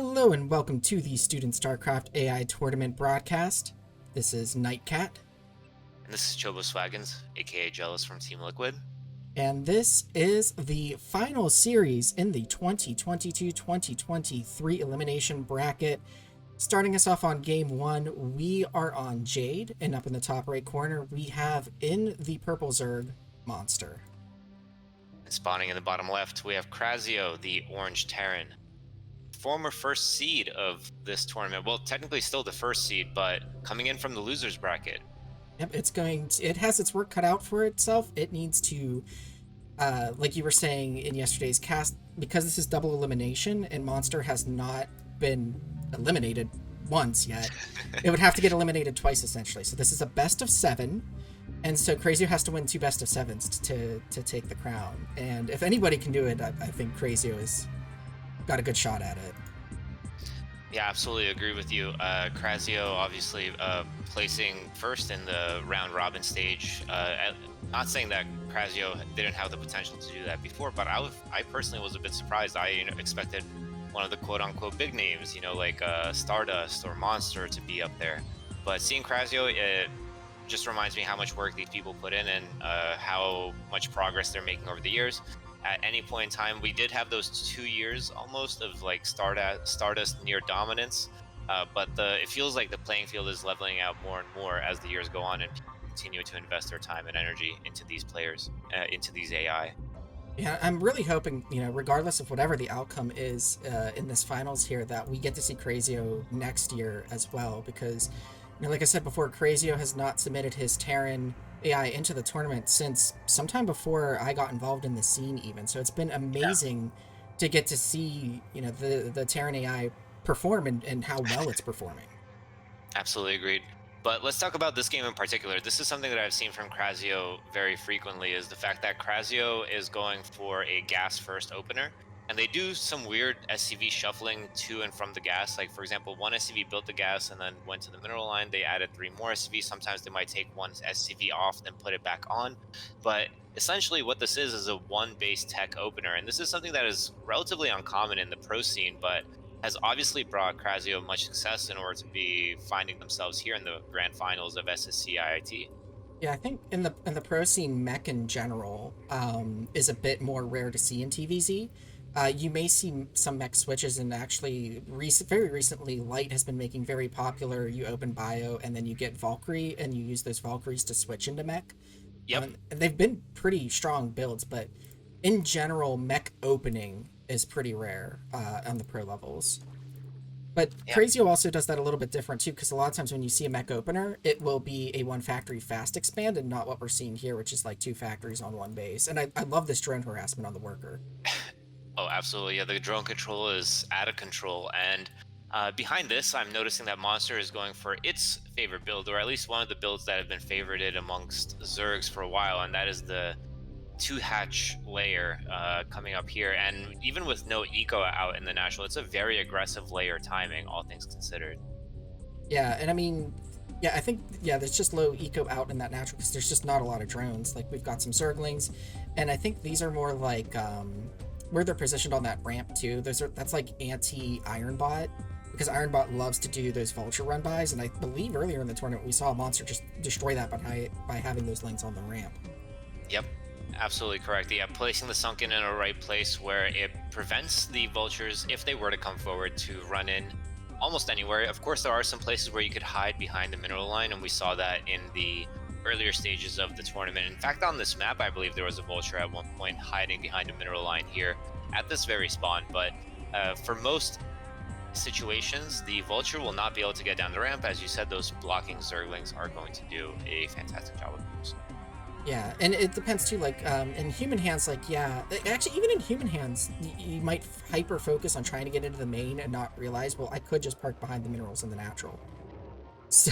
Hello and welcome to the Student StarCraft AI Tournament broadcast. This is Nightcat, And this is Chobo Swaggins, aka Jealous from Team Liquid. and this is the final series in the 2022-2023 elimination bracket. Starting us off on game one, we are on Jade, and up in the top right corner, we have in the purple Zerg, Monster. And spawning in the bottom left, we have Krazio, the Orange Terran. Former first seed of this tournament. Well, technically still the first seed, but coming in from the losers bracket. Yep, it has its work cut out for itself. It needs to, like you were saying in yesterday's cast, because this is double elimination and Monster has not been eliminated once yet, it would have to get eliminated twice essentially. So this is a best of 7, and so Crazio has to win 2 best of 7s to take the crown. And if anybody can do it, I think Crazio has got a good shot at it. Yeah, absolutely agree with you. Krazio obviously placing first in the round robin stage. Not saying that Krazio didn't have the potential to do that before, but I personally was a bit surprised. I expected one of the quote-unquote big names, like Stardust or Monster to be up there. But seeing Krazio, it just reminds me how much work these people put in and how much progress they're making over the years. At any point in time, we did have those 2 years almost of like Stardust near dominance, but it feels like the playing field is leveling out more and more as the years go on and people continue to invest their time and energy into these players, into these AI. Yeah, I'm really hoping, regardless of whatever the outcome is in this finals here, that we get to see Crazio next year as well. Because, like I said before, Crazio has not submitted his Terran AI into the tournament since sometime before I got involved in the scene even. So it's been amazing to get to see, the Terran AI perform and how well it's performing. Absolutely agreed. But let's talk about this game in particular. This is something that I've seen from Krazio very frequently, is the fact that Krazio is going for a gas first opener. And they do some weird SCV shuffling to and from the gas. Like, for example, one SCV built the gas and then went to the mineral line. They added 3 more SCVs. Sometimes they might take one SCV off, then put it back on. But essentially what this is a one base tech opener. And this is something that is relatively uncommon in the pro scene, but has obviously brought Krazio much success in order to be finding themselves here in the grand finals of SSCIT. Yeah, I think in the pro scene, mech in general is a bit more rare to see in TVZ. You may see some mech switches, and actually, very recently, Light has been making very popular. You open bio, and then you get Valkyrie, and you use those Valkyries to switch into mech. Yep. And they've been pretty strong builds, but in general, mech opening is pretty rare on the pro levels. But Yeah. Crazio also does that a little bit different too, because a lot of times when you see a mech opener, it will be a 1 factory fast expand and not what we're seeing here, which is like 2 factories on 1 base. And I love this drone harassment on the worker. Oh, absolutely. Yeah, the drone control is out of control. And behind this, I'm noticing that Monster is going for its favorite build, or at least one of the builds that have been favorited amongst Zergs for a while, and that is the 2-hatch layer coming up here. And even with no eco out in the natural, it's a very aggressive layer timing, all things considered. Yeah, and I mean, yeah, I think, there's just low eco out in that natural because there's just not a lot of drones. Like, we've got some Zerglings, and I think these are more like where they're positioned on that ramp too. That's like anti-Ironbot, because Ironbot loves to do those vulture run-bys, and I believe earlier in the tournament we saw a Monster just destroy that by having those lanes on the ramp. Yep, absolutely correct. Yeah, placing the sunken in a right place where it prevents the vultures, if they were to come forward, to run in almost anywhere. Of course, there are some places where you could hide behind the mineral line, and we saw that in the earlier stages of the tournament. In fact, on this map, I believe there was a vulture at one point hiding behind a mineral line here at this very spawn. But for most situations, the vulture will not be able to get down the ramp. As you said, those blocking Zerglings are going to do a fantastic job of it. Yeah, and it depends too, like, in human hands, like, yeah, actually, even in human hands, you might hyper focus on trying to get into the main and not realize, well, I could just park behind the minerals in the natural. So,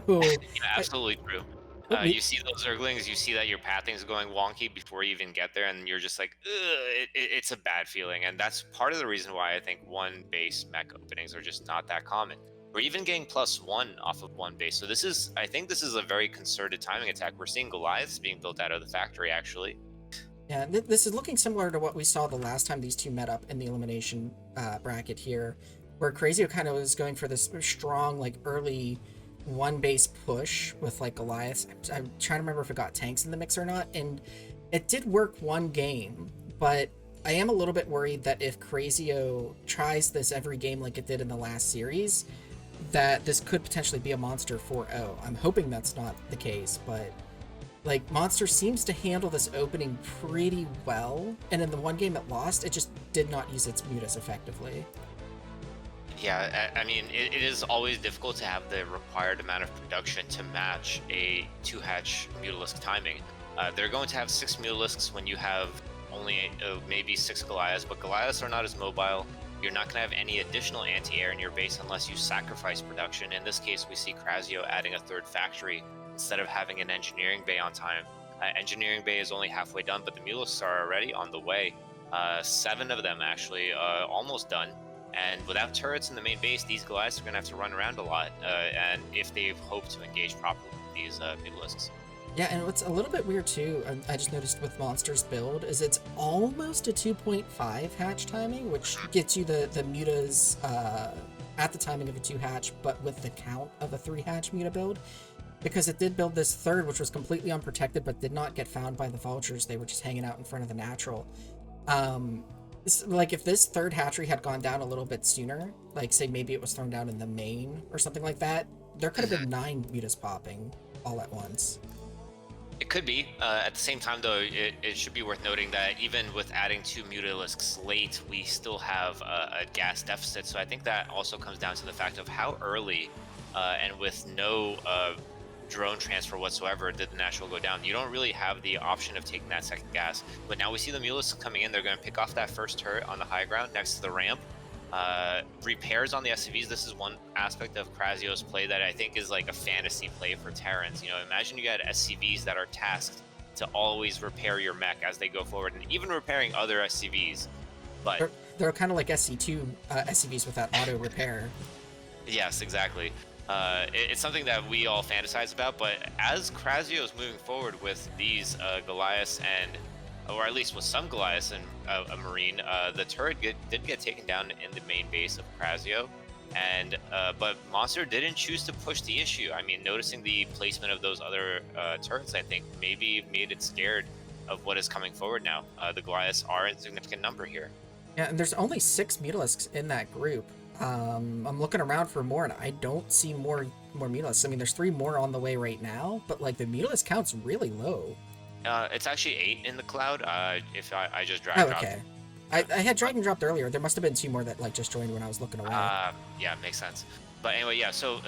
Yeah, absolutely true. oh, You see those Zerglings, you see that your pathing is going wonky before you even get there, and you're just like, ugh, it's a bad feeling. And that's part of the reason why I think 1 base mech openings are just not that common. We're even getting +1 off of 1 base. So I think this is a very concerted timing attack. We're seeing Goliaths being built out of the factory, actually. yeah, this is looking similar to what we saw the last time these two met up in the elimination bracket here. where Crazio kind of was going for this strong, like, early one base push with, like, Goliath. I'm trying to remember if it got tanks in the mix or not, and it did work one game, but I am a little bit worried that if Crazio tries this every game like it did in the last series, that this could potentially be a Monster 4-0. I'm hoping that's not the case, but like Monster seems to handle this opening pretty well, and in the one game it lost, it just did not use its mutas effectively. Yeah, I mean, it is always difficult to have the required amount of production to match a 2-hatch Mutalisk timing. They're going to have 6 Mutalisks when you have only maybe 6 Goliaths, but Goliaths are not as mobile. You're not going to have any additional anti-air in your base unless you sacrifice production. In this case, we see Crazio adding a 3rd factory instead of having an engineering bay on time. Engineering bay is only halfway done, but the Mutalisks are already on the way. 7 of them actually, almost done. And without turrets in the main base, these Goliaths are going to have to run around a lot, and if they hope to engage properly with these Mutalisks. Yeah, and what's a little bit weird too, I just noticed with Monster's build, is it's almost a 2.5 hatch timing, which gets you the mutas at the timing of a 2-hatch, but with the count of a 3-hatch muta build. Because it did build this 3rd, which was completely unprotected, but did not get found by the vultures. They were just hanging out in front of the natural. Like if this 3rd hatchery had gone down a little bit sooner, like say maybe it was thrown down in the main or something like that, there could have been 9 mutas popping all at once. It could be. At the same time, though, it should be worth noting that even with adding 2 Mutalisks late, we still have a gas deficit. So I think that also comes down to the fact of how early and with no drone transfer whatsoever did the natural go down. You don't really have the option of taking that 2nd gas. But now we see the Mutalisks coming in. They're going to pick off that 1st turret on the high ground next to the ramp. Repairs on the SCVs. This is one aspect of Crazio's play that I think is like a fantasy play for Terrans. You know, imagine you got SCVs that are tasked to always repair your mech as they go forward, and even repairing other SCVs. But they're kind of like SC2 SCVs with that auto repair. Yes, exactly. It's something that we all fantasize about, but as Crazio is moving forward with these Goliaths or at least with some Goliaths and a Marine, the turret did get taken down in the main base of Crazio, but Monster didn't choose to push the issue. I mean, noticing the placement of those other turrets, I think maybe made it scared of what is coming forward now. The Goliaths are in significant number here. Yeah, and there's only 6 Mutalisks in that group. I'm looking around for more, and I don't see more Mutalisks. I mean, there's 3 more on the way right now, but like the Mutalisk count's really low. It's actually 8 in the cloud. If I just drag dropped. Okay. I had drag and dropped earlier. There must have been 2 more that like just joined when I was looking away. Yeah, makes sense. But anyway, yeah. So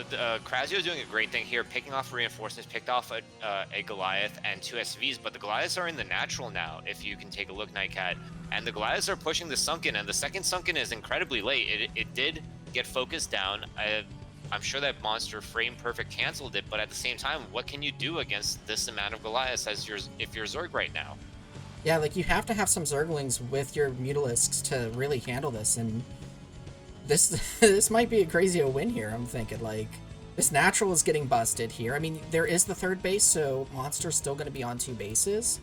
Crazio is doing a great thing here, picking off reinforcements, picked off a Goliath and 2 SVs. But the Goliaths are in the natural now. If you can take a look, Nightcat, and the Goliaths are pushing the sunken, and the 2nd sunken is incredibly late. It did get focused down. I'm sure that Monster frame perfect canceled it, but at the same time, what can you do against this amount of Goliaths if you're Zerg right now? Yeah, like you have to have some Zerglings with your Mutalisks to really handle this, and this might be a crazy win here. I'm thinking like this natural is getting busted here. I mean, there is the 3rd base, so Monster's still going to be on 2 bases,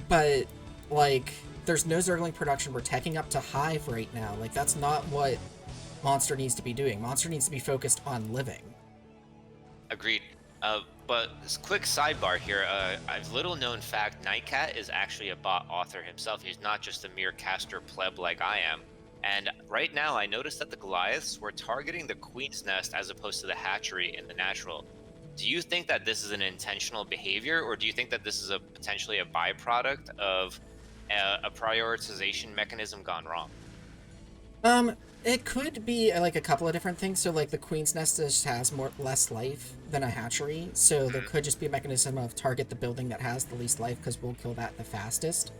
but like there's no Zergling production. We're teching up to Hive right now. Like that's not what Monster needs to be doing. Monster needs to be focused on living. Agreed. But this quick sidebar here, a little known fact, Nightcat is actually a bot author himself. He's not just a mere caster pleb like I am. And right now I noticed that the Goliaths were targeting the Queen's Nest as opposed to the hatchery in the natural. Do you think that this is an intentional behavior, or do you think that this is potentially a byproduct of a prioritization mechanism gone wrong? It could be like a couple of different things. So like the Queen's Nest just has less life than a hatchery, so there could just be a mechanism of target the building that has the least life because we'll kill that the fastest.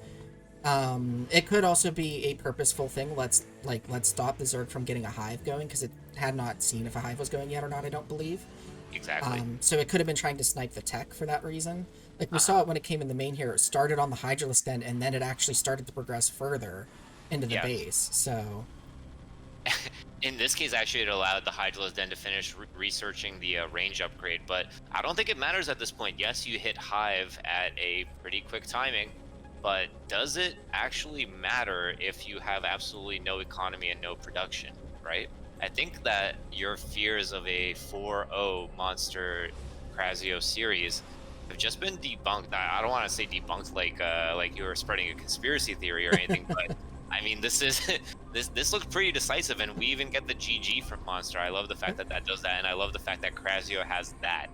It could also be a purposeful thing. Let's stop the Zerg from getting a Hive going because it had not seen if a Hive was going yet or not, I don't believe. Exactly. So it could have been trying to snipe the tech for that reason. Like we saw it when it came in the main here. It started on the Hydralisk den, and then it actually started to progress further into the base. So in this case, actually, it allowed the Hydralisk den to finish researching the range upgrade, but I don't think it matters at this point. Yes, you hit Hive at a pretty quick timing, but does it actually matter if you have absolutely no economy and no production, right? I think that your fears of a 4-0 Monster Crazio series have just been debunked. I don't want to say debunked like you were spreading a conspiracy theory or anything, but I mean this is this looks pretty decisive, and we even get the GG from Monster. I love the fact that that does that, and I love the fact that Crazio has that.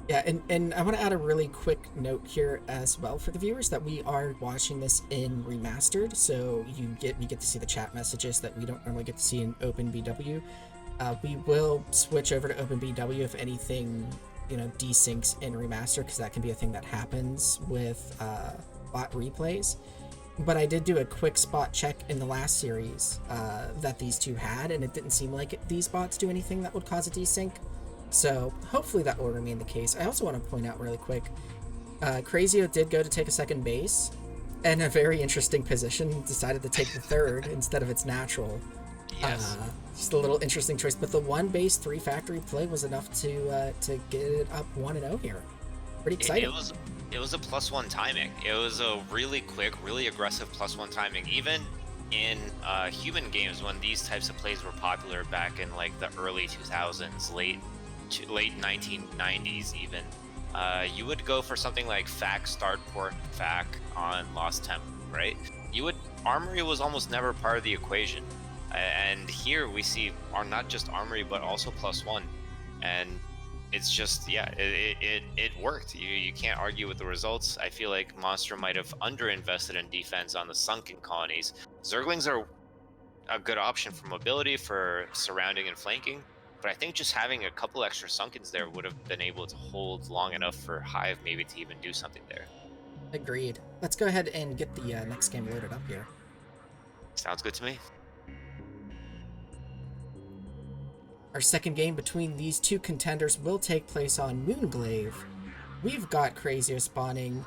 Yeah, and I want to add a really quick note here as well for the viewers that we are watching this in remastered, so we get to see the chat messages that we don't normally get to see in OpenBW. We will switch over to OpenBW if anything, desyncs in remaster, because that can be a thing that happens with bot replays. But I did do a quick spot check in the last series that these two had, and it didn't seem like these bots do anything that would cause a desync. So hopefully that will remain the case. I also want to point out really quick, Crazio did go to take a second base, and a very interesting position, decided to take the third instead of its natural. Yes. Just a little interesting choice, but the 1 base 3 factory play was enough to get it up 1-0 here. Pretty exciting. It was a +1 timing. It was a really quick, really aggressive +1 timing. Even in human games, when these types of plays were popular back in like the early 2000s, late 1990s even, you would go for something like fac start port fac on lost temp, right? Armory was almost never part of the equation, and here we see are not just armory but also +1, and it's just, yeah, it worked. You can't argue with the results. I feel like Monster might have underinvested in defense on the sunken colonies. Zerglings are a good option for mobility, for surrounding and flanking, but I think just having a couple extra sunkens there would have been able to hold long enough for Hive maybe to even do something there. Agreed. Let's go ahead and get the next game loaded up here. Sounds good to me. Our second game between these two contenders will take place on Moonglaive. We've got Crazio spawning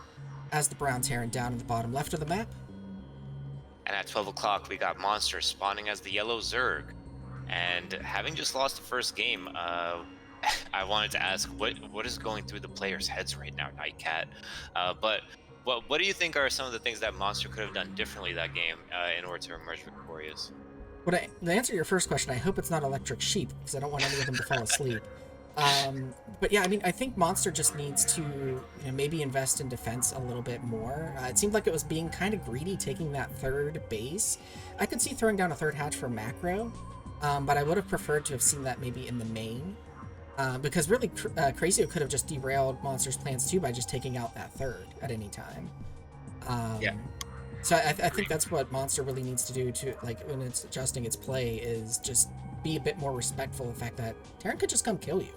as the brown Terran down in the bottom left of the map. And at 12 o'clock, we got Monster spawning as the yellow Zerg. And having just lost the first game, I wanted to ask, what is going through the players' heads right now, Nightcat? But what do you think are some of the things that Monster could have done differently that game in order to emerge victorious? To answer your first question, I hope it's not Electric Sheep, because I don't want any of them to fall asleep. But yeah, I mean, I think Monster just needs to maybe invest in defense a little bit more. It seemed like it was being kind of greedy taking that third base. I could see throwing down a third hatch for macro, but I would have preferred to have seen that maybe in the main. Because really, Crazio could have just derailed Monster's plans too by just taking out that third at any time. Yeah. So I think that's what Monster really needs to do to, like, when it's adjusting its play, is just be a bit more respectful of the fact that Terran could just come kill you.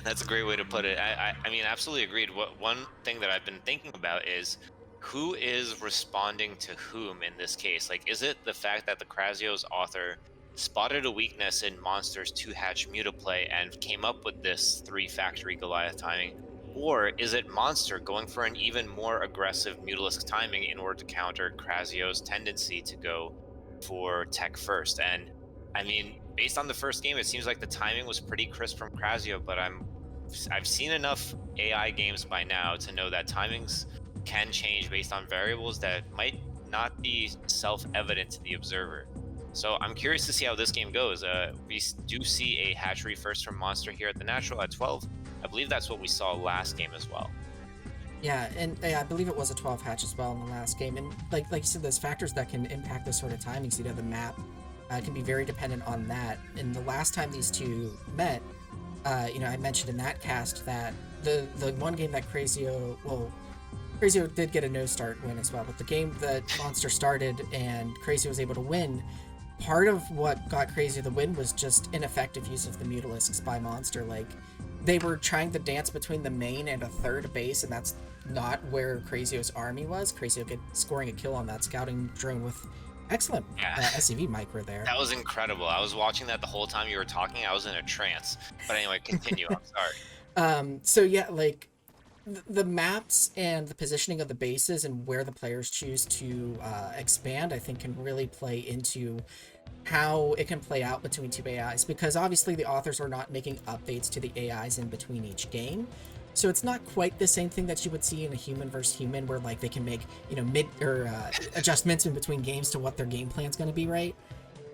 That's a great way to put it. I mean, absolutely agreed. One thing that I've been thinking about is who is responding to whom in this case? Like, is it the fact that the Crazio's author spotted a weakness in Monster's 2-hatch mutaplay and came up with this 3-factory Goliath timing? Or is it Monster going for an even more aggressive Mutalisk timing in order to counter Crazio's tendency to go for tech first? And I mean, based on the first game, it seems like the timing was pretty crisp from Crazio, but I've seen enough AI games by now to know that timings can change based on variables that might not be self-evident to the observer. So I'm curious to see how this game goes. We do see a hatchery first from Monster here at the natural at 12. I believe that's what we saw last game as well. Yeah, and I believe it was a 12 hatch as well in the last game. And like you said, there's factors that can impact this sort of timings. The map can be very dependent on that. And the last time these two met, I mentioned in that cast that the one game that Crazio did get a no start win as well, but the game that Monster started and Crazio was able to win, part of what got Crazio the win was just ineffective use of the Mutalisks by Monster. Like, they were trying to dance between the main and a third base, and that's not where Crazio's army was. Crazio scoring a kill on that scouting drone with excellent SCV micro there. That was incredible. I was watching that the whole time you were talking. I was in a trance. But anyway, continue. I'm sorry. So yeah, like, the maps and the positioning of the bases and where the players choose to expand, I think, can really play into how it can play out between two AIs, because obviously the authors are not making updates to the AIs in between each game. So it's not quite the same thing that you would see in a human versus human, where like they can make adjustments in between games to what their game plan's going to be, right?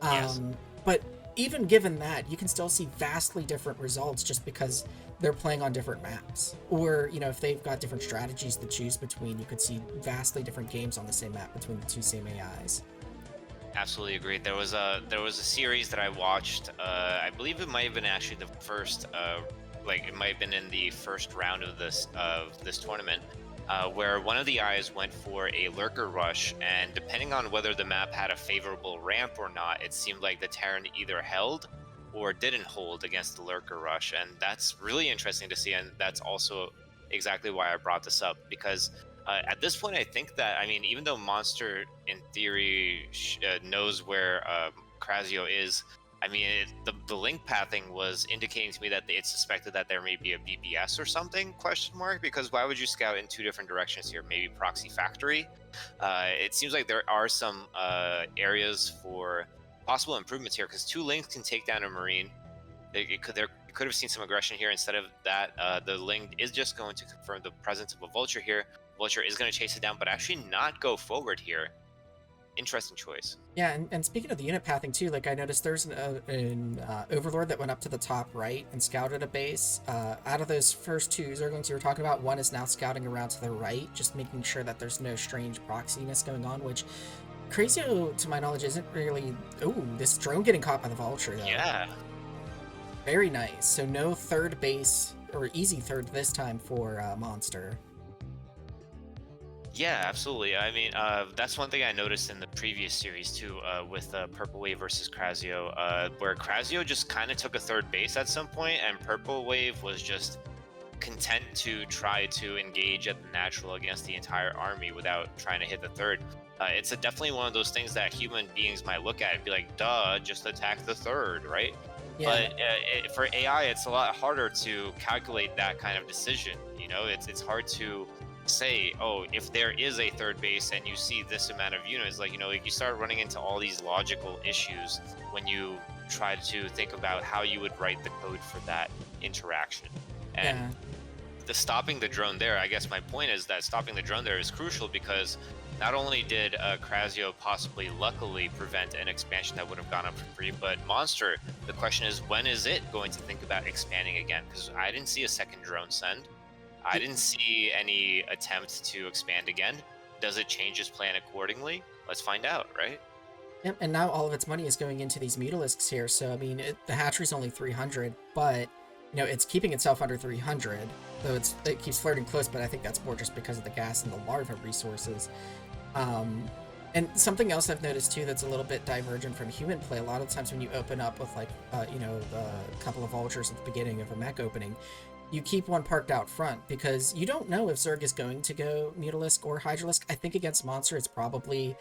Yes. But even given that, you can still see vastly different results just because they're playing on different maps. Or, you know, if they've got different strategies to choose between, you could see vastly different games on the same map between the two same AIs. Absolutely agreed. There was a series that I watched. I believe it might have been actually the first, like it might have been in the first round of this tournament, where one of the eyes went for a lurker rush, and depending on whether the map had a favorable ramp or not, it seemed like the Terran either held or didn't hold against the lurker rush, and that's really interesting to see. And that's also exactly why I brought this up, because at this point, I think that, I mean, even though Monster in theory knows where Krasio is, I mean, the link pathing was indicating to me that it suspected that there may be a BBS or something, question mark, because why would you scout in two different directions here? Maybe proxy factory? It seems like there are some areas for possible improvements here, because two links can take down a Marine. It could have seen some aggression here. Instead of that, the link is just going to confirm the presence of a vulture here. Vulture is going to chase it down, but actually not go forward here. Interesting choice. Yeah, and speaking of the unit pathing too, like I noticed there's an Overlord that went up to the top right and scouted a base. Out of those first two Zerglings you were talking about, one is now scouting around to the right, just making sure that there's no strange proxiness going on, which Crazio, to my knowledge, isn't really... Ooh, this drone getting caught by the Vulture, though. Yeah. Very nice. So no third base, or easy third this time for Monster. Yeah, absolutely. I mean, that's one thing I noticed in the previous series too, with Purple Wave versus Krasio, where Krasio just kind of took a third base at some point, and Purple Wave was just content to try to engage at the natural against the entire army without trying to hit the third. It's definitely one of those things that human beings might look at and be like, duh, just attack the third, right? Yeah. But for AI, it's a lot harder to calculate that kind of decision. You know, it's hard to say, oh, if there is a third base and you see this amount of units, like, you know, like you start running into all these logical issues when you try to think about how you would write the code for that interaction. And Yeah. the stopping the drone there, I guess my point is that stopping the drone there is crucial, because not only did Krasio possibly luckily prevent an expansion that would have gone up for free, but Monster, the question is, when is it going to think about expanding again? Because I didn't see a second drone send. I didn't see any attempt to expand again. Does it change his plan accordingly? Let's find out, right? Yep, and now all of its money is going into these Mutalisks here, so I mean, the hatchery's only 300, but, you know, it's keeping itself under 300, though it keeps flirting close, but I think that's more just because of the gas and the larva resources. And something else I've noticed too that's a little bit divergent from human play, a lot of times when you open up with, like, you know, a couple of vultures at the beginning of a mech opening, you keep one parked out front, because you don't know if Zerg is going to go Mutalisk or Hydralisk. I think against Monster, it's probably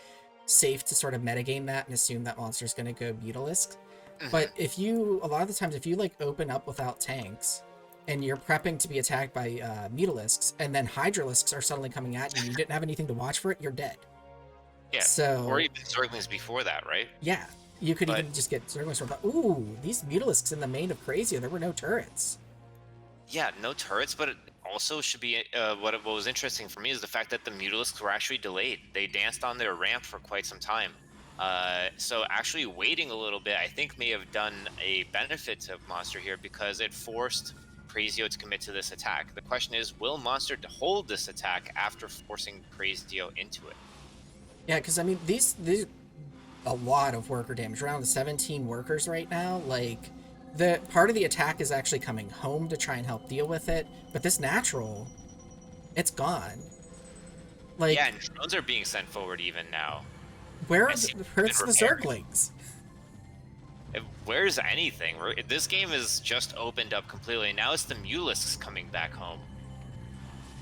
safe to sort of metagame that and assume that Monster's going to go Mutalisk. But if you, a lot of the times, if you, like, open up without tanks, and you're prepping to be attacked by Mutalisks, and then Hydralisks are suddenly coming at you, and you didn't have anything to watch for it, you're dead. Yeah, So, or even Zerglings before that, right? yeah, you could even just get Zerglings from, ooh, these Mutalisks in the main of Crazio, there were no turrets. Yeah, no turrets, but it also should be, what was interesting for me is the fact that the Mutalisks were actually delayed. They danced on their ramp for quite some time. So actually waiting a little bit, I think, may have done a benefit to Monster here, because it forced Crazio to commit to this attack. The question is, will Monster hold this attack after forcing Crazio into it? Yeah, because I mean, these a lot of worker damage, around 17 workers right now. Like, the part of the attack is actually coming home to try and help deal with it, but this natural, it's gone. Like, Yeah, and drones are being sent forward even now. where's the Zerglings? Where's anything? This game is just opened up completely. Now it's the Mutalisks coming back home.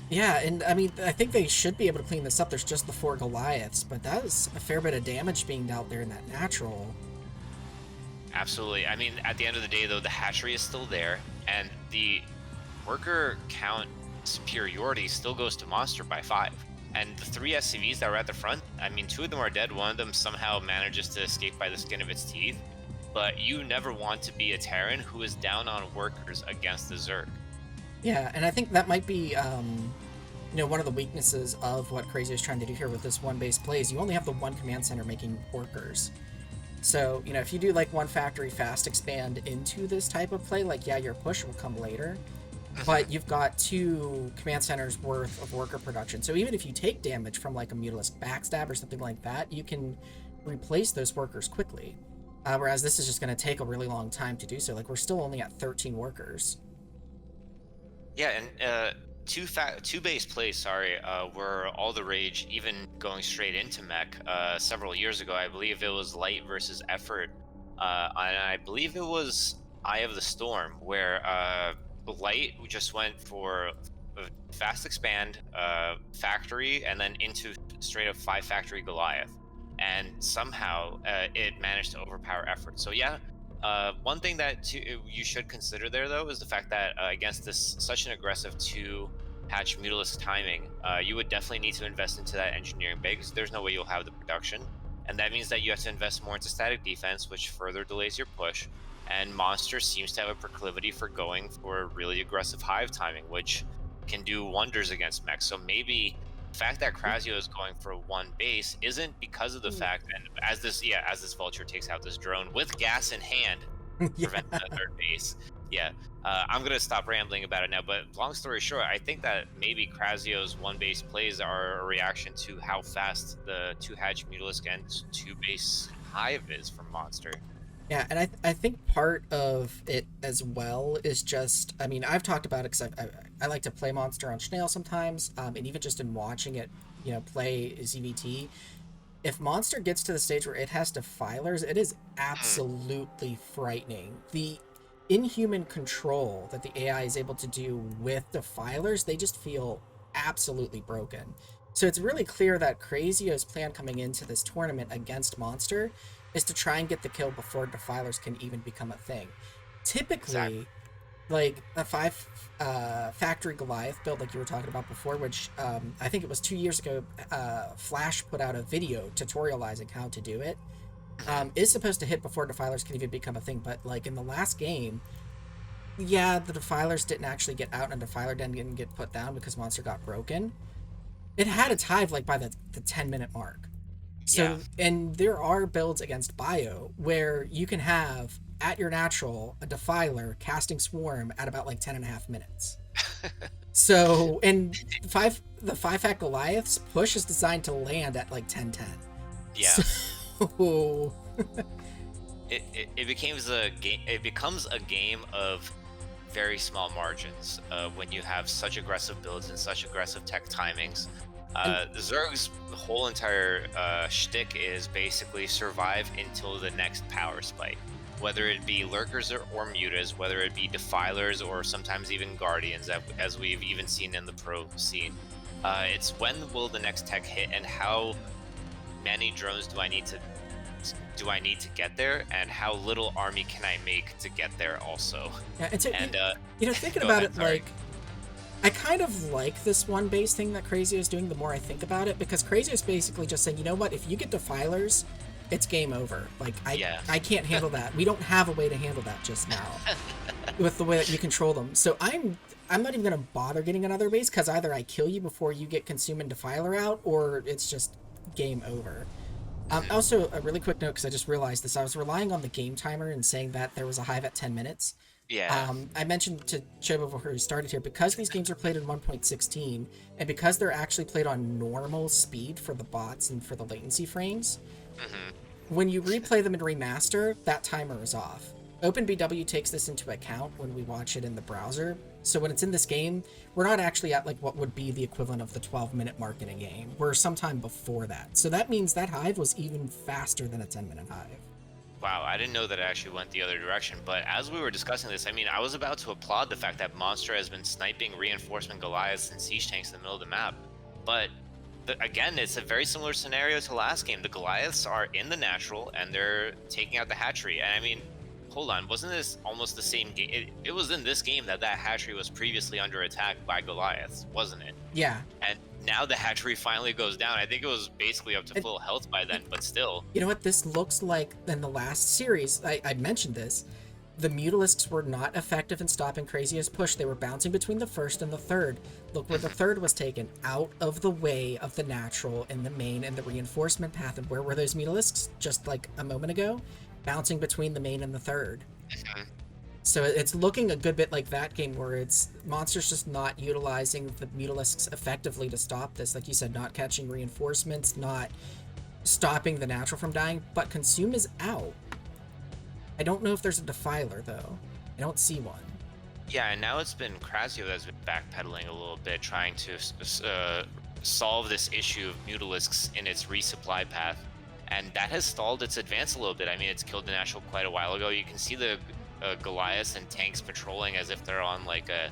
Yeah, and I mean, I think they should be able to clean this up. There's just the 4 Goliaths, but that is a fair bit of damage being dealt there in that natural. Absolutely. I mean, at the end of the day, though, the hatchery is still there, and the worker count superiority still goes to Monster by 5. And the 3 SCVs that were at the front, I mean, 2 of them are dead. One of them somehow manages to escape by the skin of its teeth. But you never want to be a Terran who is down on workers against the Zerg. Yeah, and I think that might be, you know, one of the weaknesses of what Crazy is trying to do here with this one base play is you only have the one command center making workers. So, you know, if you do like one factory fast expand into this type of play, like, yeah, your push will come later, but you've got 2 command centers worth of worker production. So even if you take damage from like a Mutalisk backstab or something like that, you can replace those workers quickly. Whereas this is just going to take a really long time to do so. Like, we're still only at 13 workers. Yeah, and two base plays, sorry, were all the rage, even going straight into mech several years ago. I believe it was light versus effort, and I believe it was Eye of the Storm, where light just went for a fast expand, factory, and then into straight up 5 factory Goliath, and somehow it managed to overpower effort. So yeah, one thing that you should consider there, though, is the fact that against this such an aggressive 2 hatch Mutalisk timing, you would definitely need to invest into that engineering bay, because there's no way you'll have the production, and that means that you have to invest more into static defense, which further delays your push. And Monster seems to have a proclivity for going for really aggressive hive timing, which can do wonders against mechs. So maybe the fact that Krasio is going for 1 base isn't because of the fact, and as this vulture takes out this drone with gas in hand, Yeah. prevent the 3rd base. Yeah, I'm gonna stop rambling about it now. But long story short, I think that maybe Krasio's 1 base plays are a reaction to how fast the 2 hatch Mutalisk and 2 base hive is from Monster. Yeah, and I think part of it as well is just, I mean, I've talked about it because I like to play Monster on Snail sometimes, and even just in watching it, you know, play ZVT. If Monster gets to the stage where it has defilers, it is absolutely frightening. The inhuman control that the AI is able to do with defilers, they just feel absolutely broken. So it's really clear that Crazio's plan coming into this tournament against Monster is to try and get the kill before defilers can even become a thing. Typically, Exactly. like a 5 factory Goliath build, like you were talking about before, which I think it was 2 years ago, Flash put out a video tutorializing how to do it. Is supposed to hit before defilers can even become a thing, but like in the last game, yeah, the defilers didn't actually get out and defiler didn't get put down because Monster got broken. It had its hive like by the 10-minute mark. So, Yeah. and there are builds against Bio where you can have at your natural a defiler casting swarm at about like 10.5 minutes. So, and the 5 fact Goliath's push is designed to land at like 10:10. Yeah. So, It becomes a game. It becomes a game of very small margins when you have such aggressive builds and such aggressive tech timings. Zerg's whole entire shtick is basically survive until the next power spike, whether it be lurkers or mutas, whether it be defilers or sometimes even guardians, as we've even seen in the pro scene. It's when will the next tech hit, and how many drones do I need to get there, and how little army can I make to get there also. yeah, and so, And you know, thinking go about ahead, it, sorry. like, I kind of like this 1 base thing that Crazio is doing the more I think about it, because Crazio is basically just saying, you know what, if you get defilers, it's game over. Like, Yeah. I can't handle that. We don't have a way to handle that just now with the way that you control them. So I'm not even gonna bother getting another base, because either I kill you before you get consume and defiler out, or it's just game over. Also, a really quick note, because I just realized this. I was relying on the game timer and saying that there was a hive at 10 minutes. Yeah. I mentioned to Joe before he started here, because these games are played in 1.16, and because they're actually played on normal speed for the bots and for the latency frames, when you replay them in remaster, that timer is off. OpenBW takes this into account when we watch it in the browser. So when it's in this game, we're not actually at like what would be the equivalent of the 12-minute mark in a game. We're sometime before that. So that means that hive was even faster than a 10-minute hive. Wow, I didn't know that it actually went the other direction. But as we were discussing this, I mean, I was about to applaud the fact that Monster has been sniping reinforcement Goliaths and siege tanks in the middle of the map. But again, it's a very similar scenario to last game. The Goliaths are in the natural and they're taking out the hatchery. And I mean, hold on, wasn't this almost the same game? It was in this game that hatchery was previously under attack by Goliaths, wasn't it? Yeah. And now the hatchery finally goes down. I think it was basically up to full health by then, but still. You know what this looks like in the last series? I mentioned this. The Mutalisks were not effective in stopping Crazio's push. They were bouncing between the first and the third. Look where the third was taken, out of the way of the natural and the main and the reinforcement path. And where were those Mutalisks just like a moment ago? Bouncing between the main and the third. So it's looking a good bit like that game where it's Monster's just not utilizing the Mutalisks effectively to stop this. Like you said, not catching reinforcements, not stopping the natural from dying, but Consume is out. I don't know if there's a Defiler, though. I don't see one. Yeah, and now it's been Krasio that's been backpedaling a little bit, trying to solve this issue of Mutalisks in its resupply path. And that has stalled its advance a little bit. I mean, it's killed the natural quite a while ago. You can see the Goliaths and tanks patrolling as if they're on like a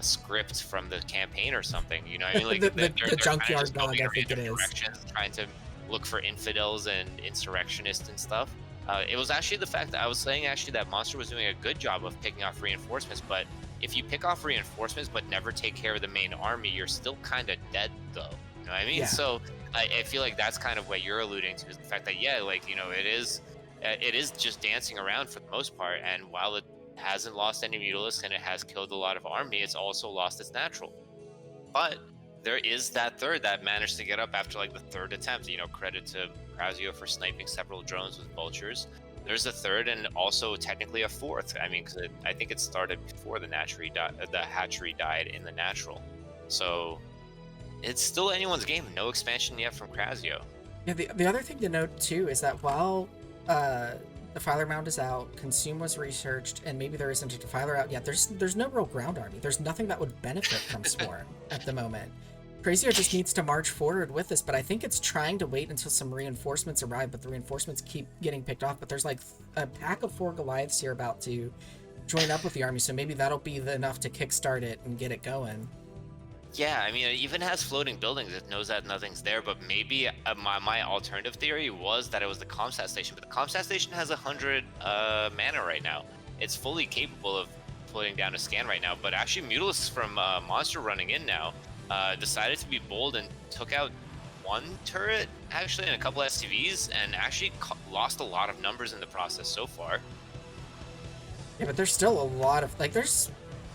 script from the campaign or something. You know what I mean? Like the junkyard dog, I think it is. Trying to look for infidels and insurrectionists and stuff. It was actually the fact that I was saying actually that Monster was doing a good job of picking off reinforcements, but if you pick off reinforcements but never take care of the main army, you're still kind of dead though. You know what I mean? Yeah. So I feel like that's kind of what you're alluding to, is the fact that, yeah, like, you know, it is just dancing around for the most part, and while it hasn't lost any Mutalisks and it has killed a lot of army, it's also lost its natural. But there is that third that managed to get up after like the third attempt. You know, credit to Krasio for sniping several drones with vultures. There's a third and also technically a fourth. I mean, because I think it started before the hatchery died in the natural. So it's still anyone's game. No expansion yet from Krasio. Yeah, the other thing to note too is that while Defiler Mound is out, Consume was researched, and maybe there isn't a Defiler out yet, there's no real ground army. There's nothing that would benefit from Swarm at the moment. Crazio just needs to march forward with this, but I think it's trying to wait until some reinforcements arrive, but the reinforcements keep getting picked off. But there's like a pack of 4 Goliaths here about to join up with the army, so maybe that'll be enough to kickstart it and get it going. Yeah, I mean, it even has floating buildings. It knows that nothing's there, but maybe my alternative theory was that it was the Comsat station, but the Comsat station has 100 mana right now. It's fully capable of putting down a scan right now, but actually Mutalisks from Monster running in now decided to be bold and took out 1 turret, actually, and a couple SCVs, and actually lost a lot of numbers in the process so far. Yeah, but there's still a lot of, like, there's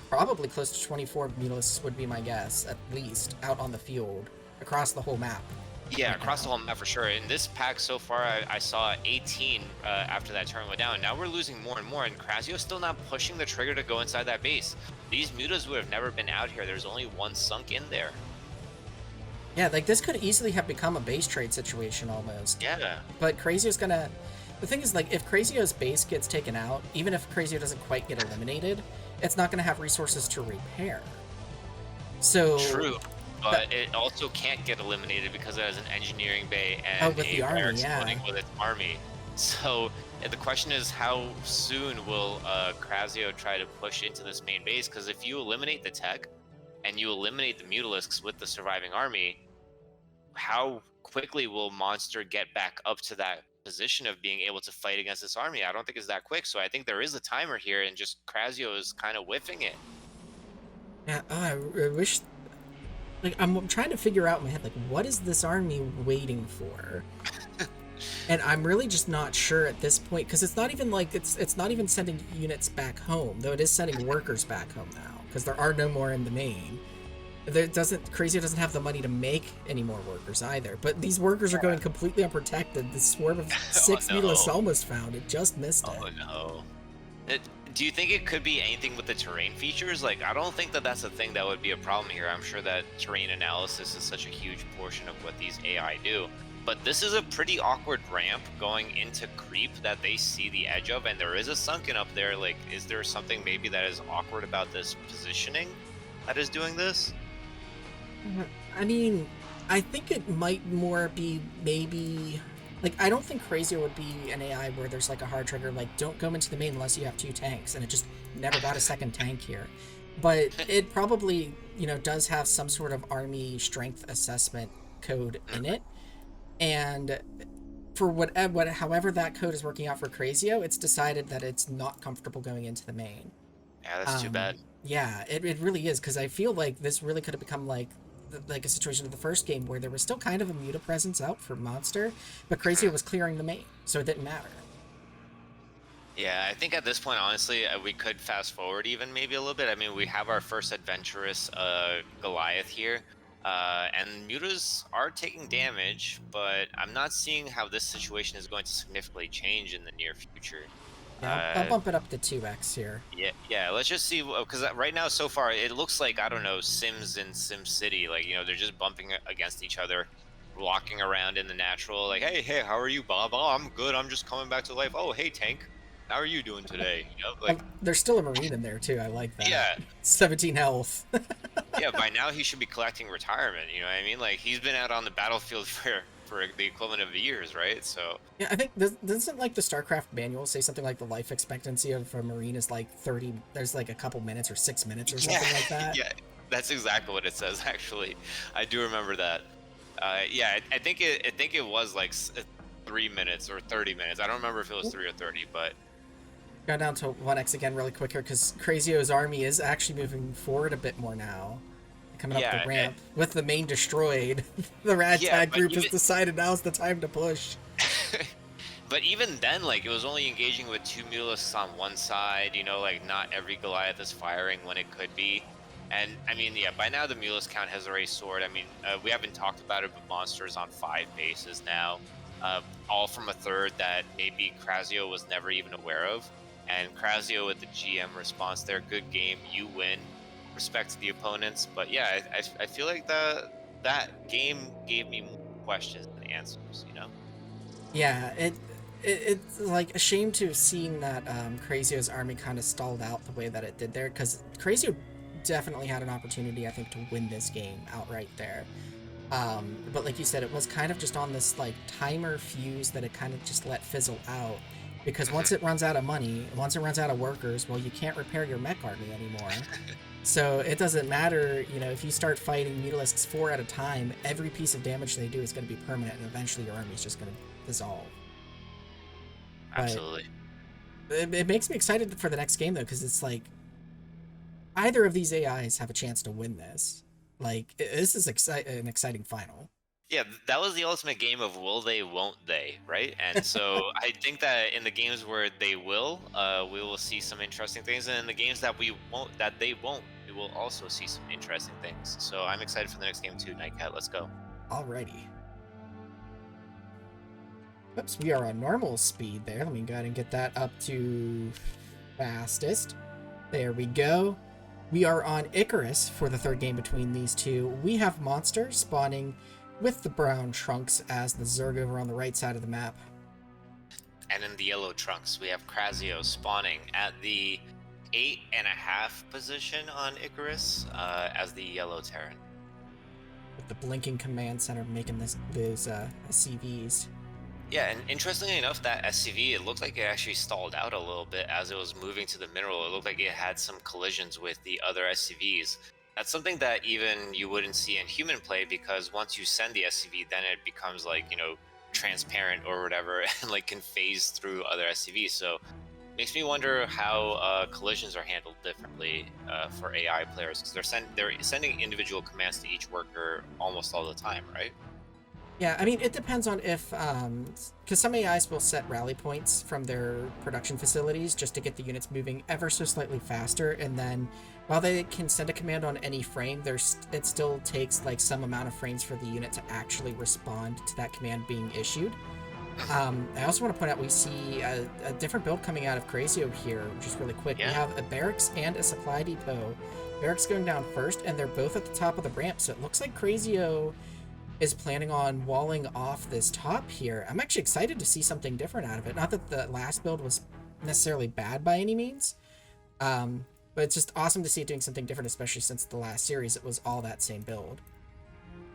probably close to 24 Mutalisks would be my guess, at least, out on the field, across the whole map. Yeah, across the whole map for sure. In this pack so far, I saw 18 after that turn went down. Now we're losing more and more, and Krasio's still not pushing the trigger to go inside that base. These mutas would have never been out here. There's only 1 sunk in there. Yeah, like, this could easily have become a base trade situation almost. Yeah. But Crazio's gonna... The thing is, like, if Crazio's base gets taken out, even if Crazio doesn't quite get eliminated, it's not gonna have resources to repair. So... True. But it also can't get eliminated because it has an engineering bay and with the army, exploding with its army. So the question is, how soon will Krasio try to push into this main base? Because if you eliminate the tech and you eliminate the Mutalisks with the surviving army, how quickly will Monster get back up to that position of being able to fight against this army? I don't think it's that quick. So I think there is a timer here, and just Krasio is kind of whiffing it. Yeah, I wish... Like, I'm trying to figure out in my head, like, what is this army waiting for? And I'm really just not sure at this point, because it's not even like, it's not even sending units back home, though it is sending workers back home now, because there are no more in the main. Crazio doesn't have the money to make any more workers either, but these workers are going completely unprotected. The swarm of 6 Mutalisks almost found it, just missed it. Oh no. Do you think it could be anything with the terrain features? Like, I don't think that that's a thing that would be a problem here. I'm sure that terrain analysis is such a huge portion of what these AI do. But this is a pretty awkward ramp going into creep that they see the edge of, and there is a sunken up there. Like, is there something maybe that is awkward about this positioning that is doing this? I mean, I think it might more be maybe... Like, I don't think Crazio would be an AI where there's, like, a hard trigger, like, don't go into the main unless you have 2 tanks, and it just never got a second tank here. But it probably, you know, does have some sort of army strength assessment code in it. And for however that code is working out for Crazio, it's decided that it's not comfortable going into the main. Yeah, that's too bad. Yeah, it really is, because I feel like this really could have become, like a situation of the first game where there was still kind of a muta presence out for Monster, but Crazio was clearing the main, so it didn't matter. Yeah, I think at this point, honestly, we could fast forward even maybe a little bit. I mean, we have our first adventurous Goliath here, and mutas are taking damage, but I'm not seeing how this situation is going to significantly change in the near future. Yeah, I'll Uh, bump it up to 2x here. yeah, yeah. Let's just see, because right now, so far, it looks like I don't know Sims and Sim City, like they're just bumping against each other, walking around in the natural, like, hey, how are you, Bob? Oh, I'm good. I'm just coming back to life. Oh, hey, Tank, how are you doing today? Like, There's still a marine in there too. I like that. yeah, 17 health. yeah. By now, he should be collecting retirement. You know what I mean? Like, he's been out on the battlefield for the equivalent of years, right? So, Yeah, I think doesn't like the StarCraft manual say something like the life expectancy of a marine is like 30. There's like a couple minutes or 6 minutes or yeah, something like that. yeah. That's exactly what it says. Actually, I do remember that. Yeah, I think it was like 3 minutes or 30 minutes. I don't remember if it was 3 or 30, but Go down to 1x again really quick here because Crazio's army is actually moving forward a bit more now. Coming up the yeah, ramp with the main destroyed. The yeah, ragtag but group has even decided now's the time to push. but even then, like it was only engaging with two Mulists on one side. Like not every Goliath is firing when it could be. And I mean, yeah, by now the Mulist count has already soared. I mean, we haven't talked about it, but Monster's on 5 bases now, all from a third that maybe Crazio was never even aware of. And Crazio with the GM response there, good game, you win. Respect to the opponents, but yeah, I feel like that game gave me more questions than answers. Yeah, it's like a shame to have seen that Crazio's army kind of stalled out the way that it did there because Crazio definitely had an opportunity, I think, to win this game outright there. But like you said, it was kind of just on this like timer fuse that it kind of just let fizzle out because once it runs out of money, once it runs out of workers, well, you can't repair your mech army anymore. So it doesn't matter, if you start fighting mutalisks 4 at a time, every piece of damage they do is going to be permanent, and eventually your army is just going to dissolve. But Absolutely. it makes me excited for the next game though, because it's like either of these AIs have a chance to win this. Like this is an exciting final. Yeah, that was the ultimate game of will they, won't they, right? And so I think that in the games where they will, we will see some interesting things, and in the games that they won't, we will also see some interesting things. So I'm excited for the next game too, Nightcat. Let's go. Alrighty. Oops, we are on normal speed there. Let me go ahead and get that up to fastest. There we go. We are on Icarus for the third game between these two. We have Monster spawning with the brown trunks as the Zerg over on the right side of the map. And in the yellow trunks, we have Crazio spawning at the 8.5 position on Icarus as the yellow Terran. With the blinking command center making these CVs. Yeah, and interestingly enough, that SCV, it looked like it actually stalled out a little bit as it was moving to the mineral. It looked like it had some collisions with the other SCVs. That's something that even you wouldn't see in human play, because once you send the SCV, then it becomes like, transparent or whatever, and like can phase through other SCVs. So makes me wonder how collisions are handled differently for AI players, because they're sending individual commands to each worker almost all the time, right? Yeah, I mean, it depends on if, because some AIs will set rally points from their production facilities just to get the units moving ever so slightly faster, and then while they can send a command on any frame, it still takes like some amount of frames for the unit to actually respond to that command being issued. I also want to point out we see a different build coming out of Crazio here, which is really quick. Yeah. We have a barracks and a supply depot. Barracks going down first, and they're both at the top of the ramp, so it looks like Crazio is planning on walling off this top here. I'm actually excited to see something different out of it. Not that the last build was necessarily bad by any means, but it's just awesome to see it doing something different, especially since the last series it was all that same build.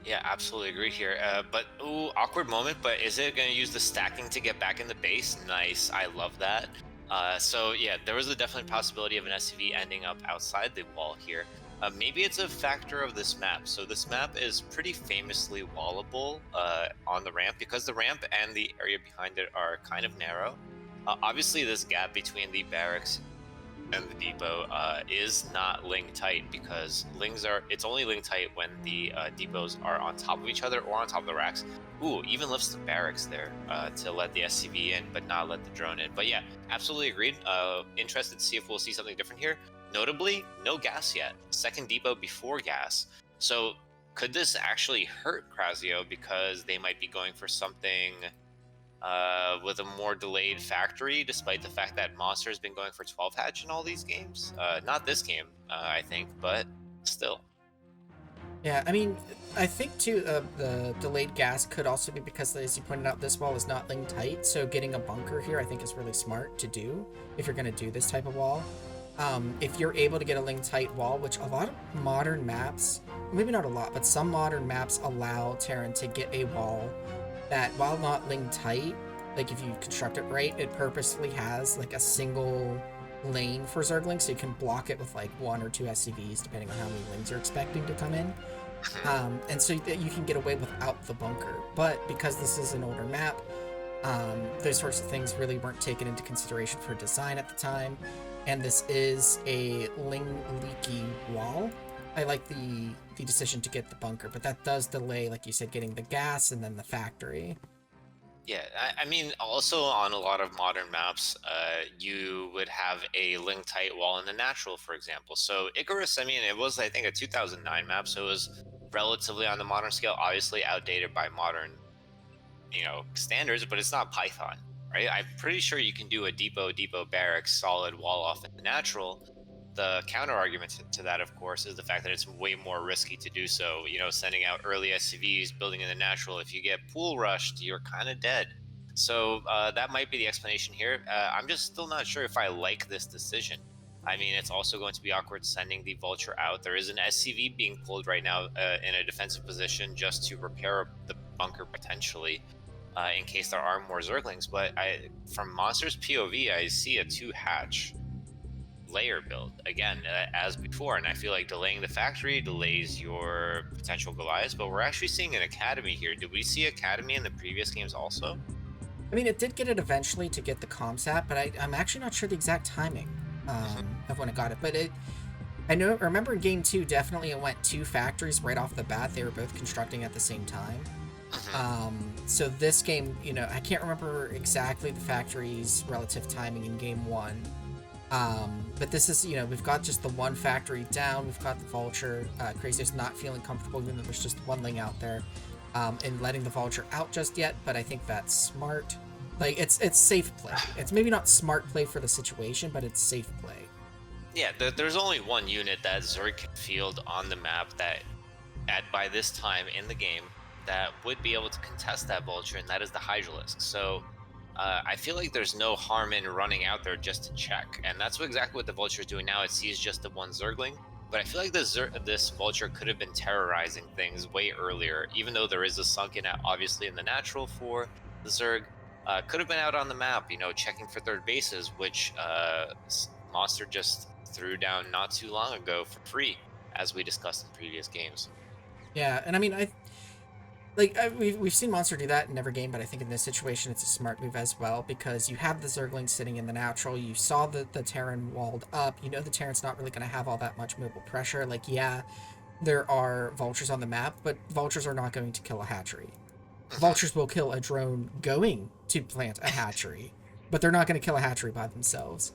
Yeah, absolutely agree here. But ooh, awkward moment. But is it going to use the stacking to get back in the base? Nice, I love that. So yeah, there was a definite possibility of an SCV ending up outside the wall here. Maybe it's a factor of this map. So this map is pretty famously wallable on the ramp, because the ramp and the area behind it are kind of narrow. Obviously, this gap between the barracks and the depot is not link tight, because it's only link tight when the depots are on top of each other or on top of the racks. Ooh, even lifts the barracks there to let the SCV in, but not let the drone in. But yeah, absolutely agreed. Interested to see if we'll see something different here. Notably, no gas yet. Second depot before gas. So could this actually hurt Krasio, because they might be going for something with a more delayed factory, despite the fact that Monster's been going for 12 hatch in all these games? Not this game, I think, but still. Yeah, I mean, I think too, the delayed gas could also be because, as you pointed out, this wall is not link tight. So getting a bunker here, I think, is really smart to do if you're going to do this type of wall. If you're able to get a link tight wall, which a lot of modern maps, maybe not a lot, but some modern maps allow Terran to get a wall that, while not link tight, like if you construct it right, it purposefully has like a single lane for Zergling, so you can block it with like 1 or 2 SCVs depending on how many lanes you're expecting to come in. And so that you can get away without the bunker. But because this is an older map, those sorts of things really weren't taken into consideration for design at the time. And this is a leaky wall. I like the decision to get the bunker, but that does delay, like you said, getting the gas and then the factory. Yeah, I mean, also on a lot of modern maps, you would have a link tight wall in the natural, for example. So Icarus, I mean, it was, I think, a 2009 map, so it was relatively on the modern scale, obviously outdated by modern, standards, but it's not Python, right? I'm pretty sure you can do a depot barracks solid wall off in the natural. The counter argument to that, of course, is the fact that it's way more risky to do so. Sending out early SCVs, building in the natural. If you get pool rushed, you're kind of dead. So that might be the explanation here. I'm just still not sure if I like this decision. I mean, it's also going to be awkward sending the Vulture out. There is an SCV being pulled right now in a defensive position just to repair the bunker potentially, in case there are more Zerglings. But from Monster's POV, I see a 2-hatch layer build again, as before, and I feel like delaying the factory delays your potential Goliaths, but we're actually seeing an academy here. Did we see academy in the previous games also? I mean, it did get it eventually to get the comsat, but I'm actually not sure the exact timing of when it got it. But I remember in game 2, definitely it went 2 factories right off the bat. They were both constructing at the same time. So this game, I can't remember exactly the factory's relative timing in game 1. But this is, we've got just the one factory down. We've got the Vulture. Crazio's not feeling comfortable, even though there's just one lane out there, and letting the Vulture out just yet. But I think that's smart. Like, it's safe play. It's maybe not smart play for the situation, but it's safe play. Yeah, there's only one unit that Zerg can field on the map that, by this time in the game, that would be able to contest that Vulture, and that is the Hydralisk. So I feel like there's no harm in running out there just to check, and that's exactly what the Vulture is doing now. It sees just the one Zergling, but I feel like this Vulture could have been terrorizing things way earlier, even though there is a sunken obviously in the natural for the Zerg. Could have been out on the map, checking for third bases, which Monster just threw down not too long ago for free, as we discussed in previous games. Yeah, and I mean, we've seen Monster do that in every game, but I think in this situation it's a smart move as well, because you have the Zergling sitting in the natural. You saw the Terran walled up. The Terran's not really going to have all that much mobile pressure. Like, yeah, there are Vultures on the map, but Vultures are not going to kill a hatchery. Vultures will kill a drone going to plant a hatchery, but they're not going to kill a hatchery by themselves.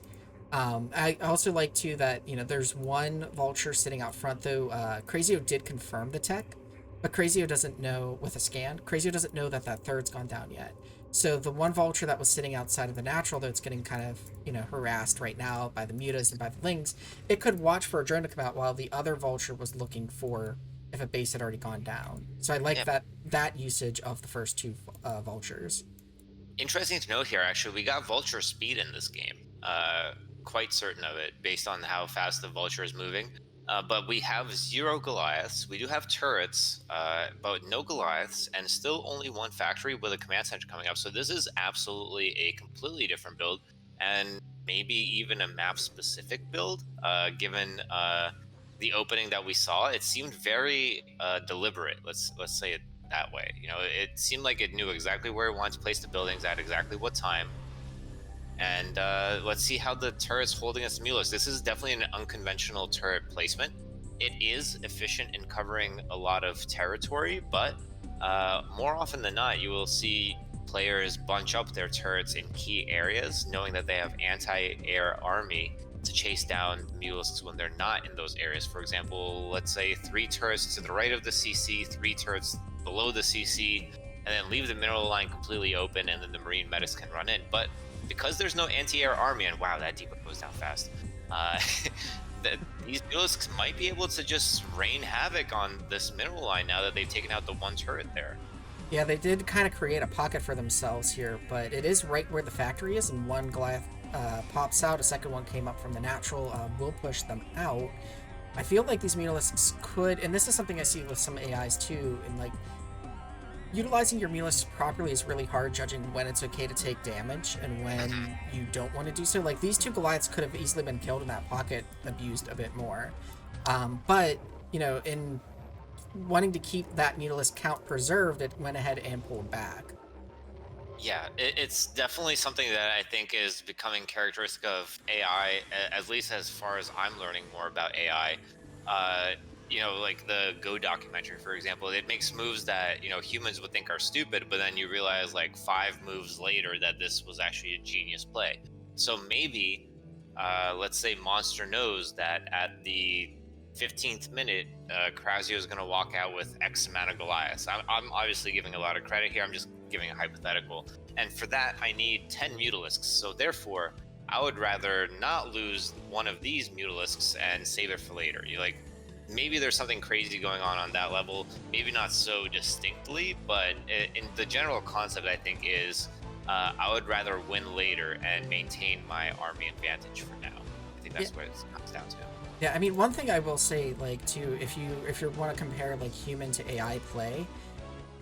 I also like, too, that, there's one Vulture sitting out front, though. Crazio did confirm the tech, but Crazio doesn't know, with a scan, Crazio doesn't know that third's gone down yet. So the one Vulture that was sitting outside of the natural, though it's getting kind of, harassed right now by the mutas and by the lings, it could watch for a drone to come out while the other Vulture was looking for if a base had already gone down. So I like that usage of the first 2 Vultures. Interesting to note here, actually, we got Vulture speed in this game. Quite certain of it, based on how fast the Vulture is moving. But we have 0 Goliaths. We do have turrets, but no Goliaths, and still only 1 factory with a command center coming up. So this is absolutely a completely different build, and maybe even a map-specific build, given the opening that we saw. It seemed very deliberate. Let's say it that way. It seemed like it knew exactly where it wanted to place the buildings at exactly what time. And let's see how the turret's holding its Mulus. This is definitely an unconventional turret placement. It is efficient in covering a lot of territory, but more often than not, you will see players bunch up their turrets in key areas, knowing that they have anti-air army to chase down Mulisks when they're not in those areas. For example, let's say 3 turrets to the right of the CC, 3 turrets below the CC, and then leave the mineral line completely open, and then the Marine medics can run in. But because there's no anti-air army, and wow, that depot goes down fast, uh, these Mulisks might be able to just rain havoc on this mineral line now that they've taken out the 1 turret there. Yeah, they did kind of create a pocket for themselves here, but it is right where the factory is, and one Goliath pops out, a second one came up from the natural, will push them out. I feel like these Mulisks could, and this is something I see with some AIs too, and like, utilizing your Mulisks properly is really hard, judging when it's okay to take damage and when you don't want to do so. Like, these 2 Goliaths could have easily been killed in that pocket, abused a bit more. But, you know, in wanting to keep that Mutalisk count preserved, it went ahead and pulled back. Yeah, it's definitely something that I think is becoming characteristic of AI, at least as far as I'm learning more about AI. You know, like the Go documentary, for example, it makes moves that, you know, humans would think are stupid, but then you realize like 5 moves later that this was actually a genius play. So maybe, let's say Monster knows that at the 15th minute, Krasio is going to walk out with X amount of Goliaths. I'm obviously giving a lot of credit here. I'm just giving a hypothetical. And for that, I need 10 Mutalisks. So therefore, I would rather not lose one of these Mutalisks and save it for later. You like, maybe there's something crazy going on that level. Maybe not so distinctly, but in the general concept, I think is I would rather win later and maintain my army advantage for now. I think that's what it comes down to. Yeah, I mean, one thing I will say, like, too, if you want to compare like human to AI play,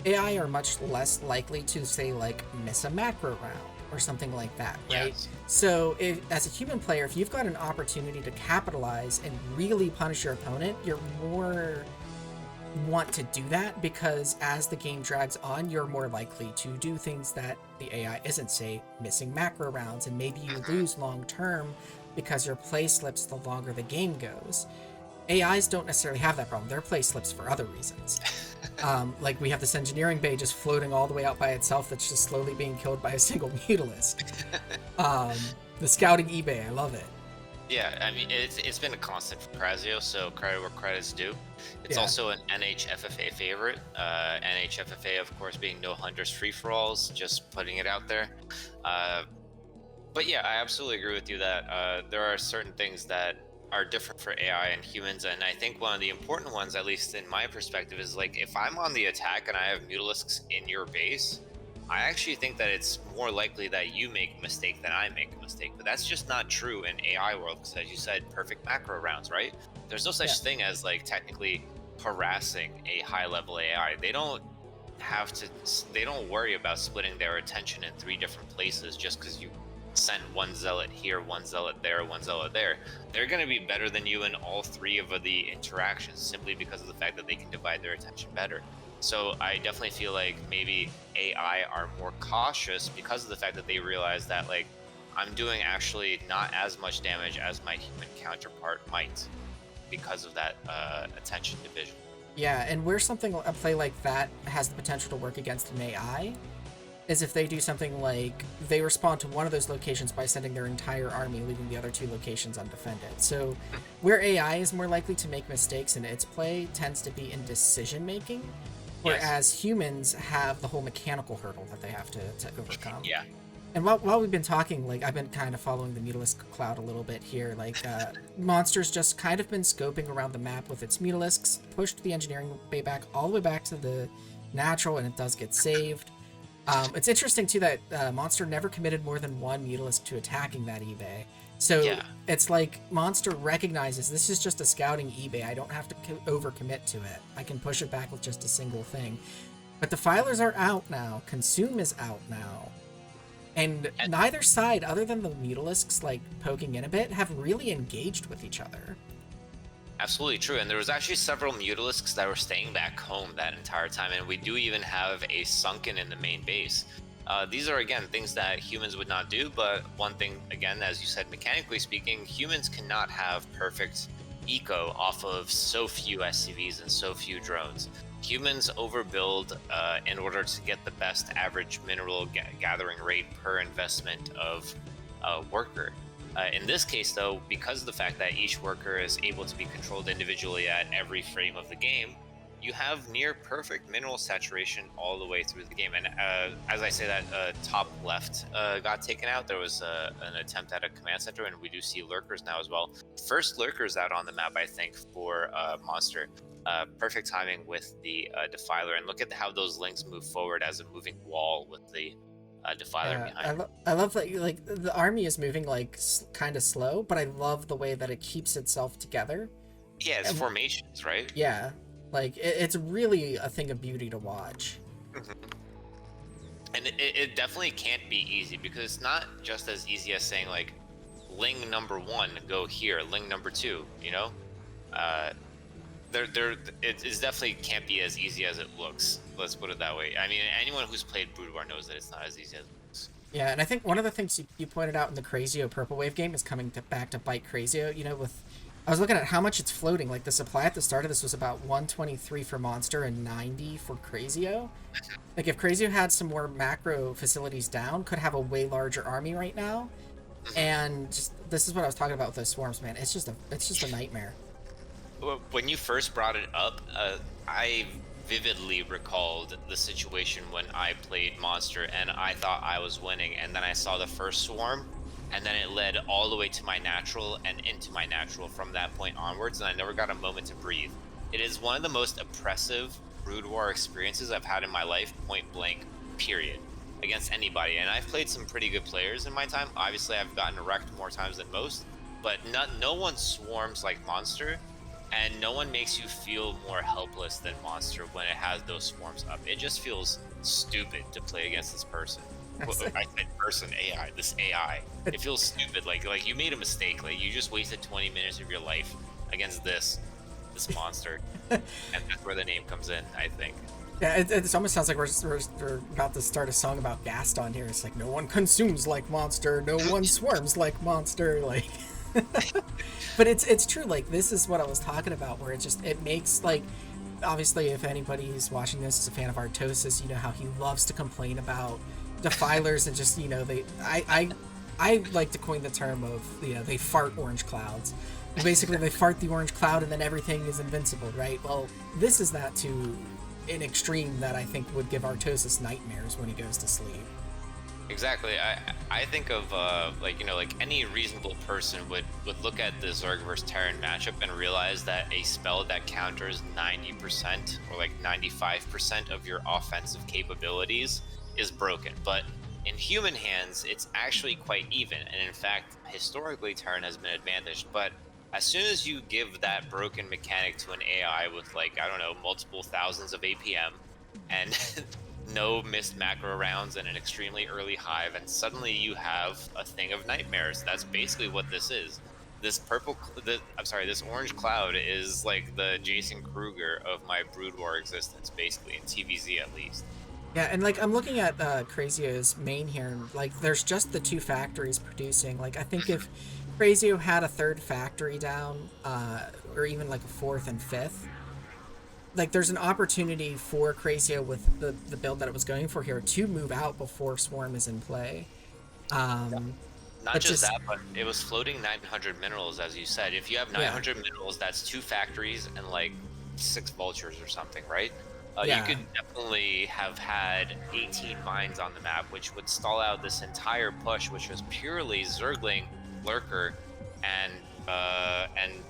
AI are much less likely to, say, like, miss a macro round or something like that, right? Yes. So as a human player, if you've got an opportunity to capitalize and really punish your opponent, you're more want to do that, because as the game drags on, you're more likely to do things that the AI isn't, say, missing macro rounds, and maybe you lose long term because your play slips the longer the game goes. AIs don't necessarily have that problem. Their play slips for other reasons. Like, we have this engineering bay just floating all the way out by itself that's just slowly being killed by a single Mutalisk. The scouting eBay, I love it. Yeah, I mean, it's been a constant for Krasio, so credit where credit's due. It's also an NHFFA favorite. NHFFA, of course, being no hunters free-for-alls, just putting it out there. But yeah, I absolutely agree with you that there are certain things that are different for AI and humans, and I think one of the important ones, at least in my perspective, is like, if I'm on the attack and I have Mutalisks in your base, I actually think that it's more likely that you make a mistake than I make a mistake. But that's just not true in AI world, because as you said, perfect macro rounds, right? There's no such thing as like technically harassing a high level AI. They don't worry about splitting their attention in 3 different places just because you send one zealot here, one zealot there, one zealot there. They're going to be better than you in all 3 of the interactions, simply because of the fact that they can divide their attention better. So I definitely feel like maybe AI are more cautious because of the fact that they realize that, like, I'm doing actually not as much damage as my human counterpart might because of that attention division. Yeah, and where a play like that has the potential to work against an AI is if they do something like they respond to one of those locations by sending their entire army, leaving the other 2 locations undefended. So where AI is more likely to make mistakes in its play tends to be in decision making, whereas humans have the whole mechanical hurdle that they have to overcome. Yeah. And while we've been talking, like, I've been kind of following the Mutalisk cloud a little bit here. Like, Monster's just kind of been scoping around the map with its Mutalisks, pushed the engineering bay back all the way back to the natural, and it does get saved. It's interesting, too, that Monster never committed more than 1 Mutalisk to attacking that eBay. So it's like Monster recognizes this is just a scouting eBay. I don't have to overcommit to it. I can push it back with just a single thing. But the Filers are out now. Consume is out now. And neither side, other than the Mutalisks, like, poking in a bit, have really engaged with each other. Absolutely true, and there was actually several Mutalisks that were staying back home that entire time, and we do even have a Sunken in the main base. These are, again, things that humans would not do, but one thing, again, as you said, mechanically speaking, humans cannot have perfect eco off of so few SCVs and so few drones. Humans overbuild in order to get the best average mineral gathering rate per investment of a worker. In this case, though, because of the fact that each worker is able to be controlled individually at every frame of the game, you have near perfect mineral saturation all the way through the game. And as I say that, top left got taken out. There was an attempt at a command center, and we do see lurkers now as well. First lurkers out on the map, I think, for Monster. Perfect timing with the Defiler, and look at how those links move forward as a moving wall with the Defiler behind. I love that like the army is moving like kind of slow, but I love the way that it keeps itself together. Yeah, it's formations, right? Yeah, like it's really a thing of beauty to watch. And it definitely can't be easy, because it's not just as easy as saying like ling number 1 go here, ling number 2, you know. It definitely can't be as easy as it looks. Let's put it that way. I mean, anyone who's played Brood War knows that it's not as easy as it looks. Yeah, and I think one of the things you pointed out in the Crazio Purple Wave game is coming back to bite Crazio. You know, with I was looking at how much it's floating. Like the supply at the start of this was about 123 for Monster and 90 for Crazio. Like if Crazio had some more macro facilities down, could have a way larger army right now. And just, this is what I was talking about with those swarms, man. It's just a nightmare. When you first brought it up, I vividly recalled the situation when I played Monster and I thought I was winning, and then I saw the first swarm, and then it led all the way to my natural and into my natural from that point onwards, and I never got a moment to breathe. It is one of the most oppressive Brood War experiences I've had in my life, point blank, period, against anybody. And I've played some pretty good players in my time. Obviously, I've gotten wrecked more times than most, but no one swarms like Monster. And no one makes you feel more helpless than Monster when it has those swarms up. It just feels stupid to play against this person. I said person, AI, this AI. It feels stupid, like you made a mistake. Like you just wasted 20 minutes of your life against this monster. And that's where the name comes in, I think. Yeah, it almost sounds like we're about to start a song about Gaston here. It's like, no one consumes like Monster, no one swarms like Monster, like... But it's true, like this is what I was talking about, where it makes, like, obviously if anybody who's watching this is a fan of Artosis, you know how he loves to complain about defilers and just, you know, I like to coin the term of, you know, they fart orange clouds. Basically they fart the orange cloud and then everything is invincible, right? Well, this is that to an extreme that I think would give Artosis nightmares when he goes to sleep. Exactly. I think of like, you know, like any reasonable person would look at the Zerg versus Terran matchup and realize that a spell that counters 90% or like 95% of your offensive capabilities is broken. But in human hands, it's actually quite even. And in fact, historically, Terran has been advantaged. But as soon as you give that broken mechanic to an AI with, like, I don't know, multiple thousands of APM and no missed macro rounds and an extremely early hive, and suddenly you have a thing of nightmares. That's basically what this is. This this orange cloud is like the Jason Kruger of my Brood War existence, basically, in TVZ at least. Yeah, and like I'm looking at Crazio's main here, and like there's just the 2 factories producing. Like I think if Crazio had a 3rd factory down, or even like a 4th and 5th, like there's an opportunity for Crazio with the build that it was going for here to move out before Swarm is in play. Not just that, but it was floating 900 minerals, as you said. If you have 900 minerals, that's 2 factories and like 6 vultures or something, right? You could definitely have had 18 mines on the map, which would stall out this entire push, which was purely Zergling, Lurker, and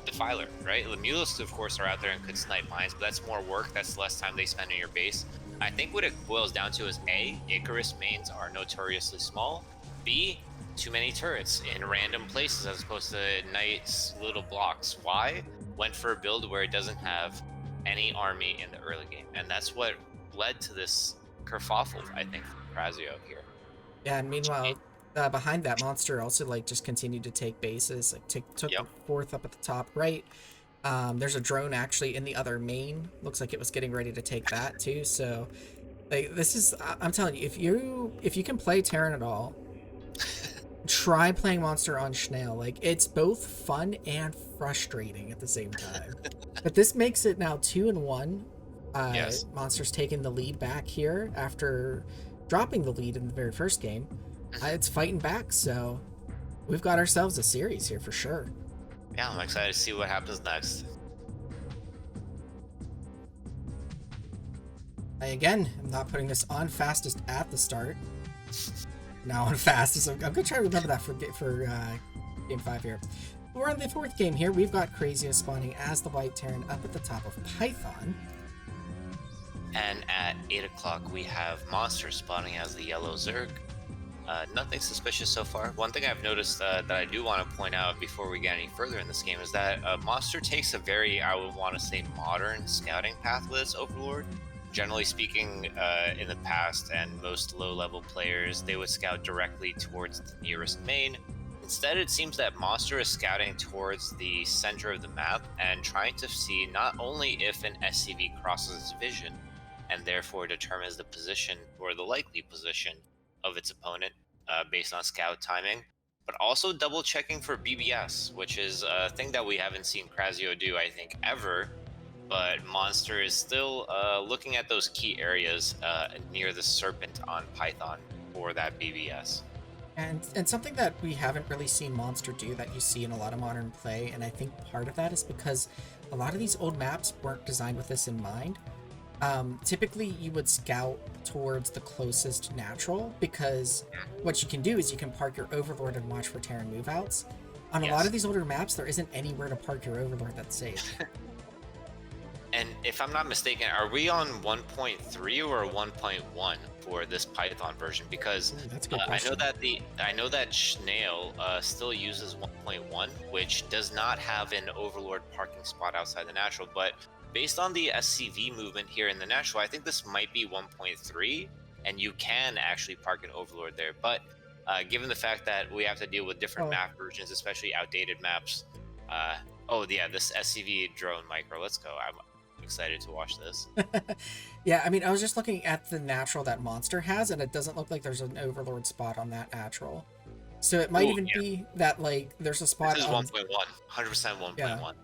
Defiler, right? The Mulists, of course, are out there and could snipe mines, but that's more work. That's less time they spend in your base. I think what it boils down to is A, Icarus mains are notoriously small. B, too many turrets in random places as opposed to nice little blocks. Why? Went for a build where it doesn't have any army in the early game, and that's what led to this kerfuffle, I think, from Crazio here. Yeah, and meanwhile, behind that, Monster also like just continued to take bases, like took the 4th up at the top right. There's a drone actually in the other main. Looks like it was getting ready to take that too. So Like this is, I'm telling you, if you can play Terran at all, try playing Monster on Schnell. Like it's both fun and frustrating at the same time. But this makes it now 2-1. Yes. Monster's taking the lead back here after dropping the lead in the very first game. It's fighting back, so we've got ourselves a series here for sure. Yeah, I'm excited to see what happens next. I, again, I'm not putting this on fastest at the start. Now on fastest. I'm gonna try to remember that for game 5 here. We're on the 4th game here. We've got Crazio spawning as the White Terran up at the top of Python. And at 8 o'clock, we have Monster spawning as the Yellow Zerg. Nothing suspicious so far. One thing I've noticed that I do want to point out before we get any further in this game is that Monster takes a very, I would want to say, modern scouting path with its Overlord. Generally speaking, in the past, and most low-level players, they would scout directly towards the nearest main. Instead, it seems that Monster is scouting towards the center of the map and trying to see not only if an SCV crosses its vision, and therefore determines the position or the likely position of its opponent based on scout timing, but also double checking for BBS, which is a thing that we haven't seen Crazio do, I think, ever. But Monster is still looking at those key areas near the Serpent on Python for that BBS. And something that we haven't really seen Monster do that you see in a lot of modern play, and I think part of that is because a lot of these old maps weren't designed with this in mind. Typically you would scout towards the closest natural, because what you can do is you can park your Overlord and watch for Terran move outs. On a lot of these older maps, there isn't anywhere to park your Overlord that's safe. And if I'm not mistaken, are we on 1.3 or 1.1 for this Python version? Because that's a good I question. know that Snail still uses 1.1, which does not have an Overlord parking spot outside the natural. But based on the SCV movement here in the natural, I think this might be 1.3, and you can actually park an Overlord there. But given the fact that we have to deal with different map versions, especially outdated maps. This SCV drone micro. Let's go. I'm excited to watch this. Yeah, I mean, I was just looking at the natural that Monster has, and it doesn't look like there's an Overlord spot on that natural. So it might be that, like, there's a spot this is on 1.1, 100% 1.1.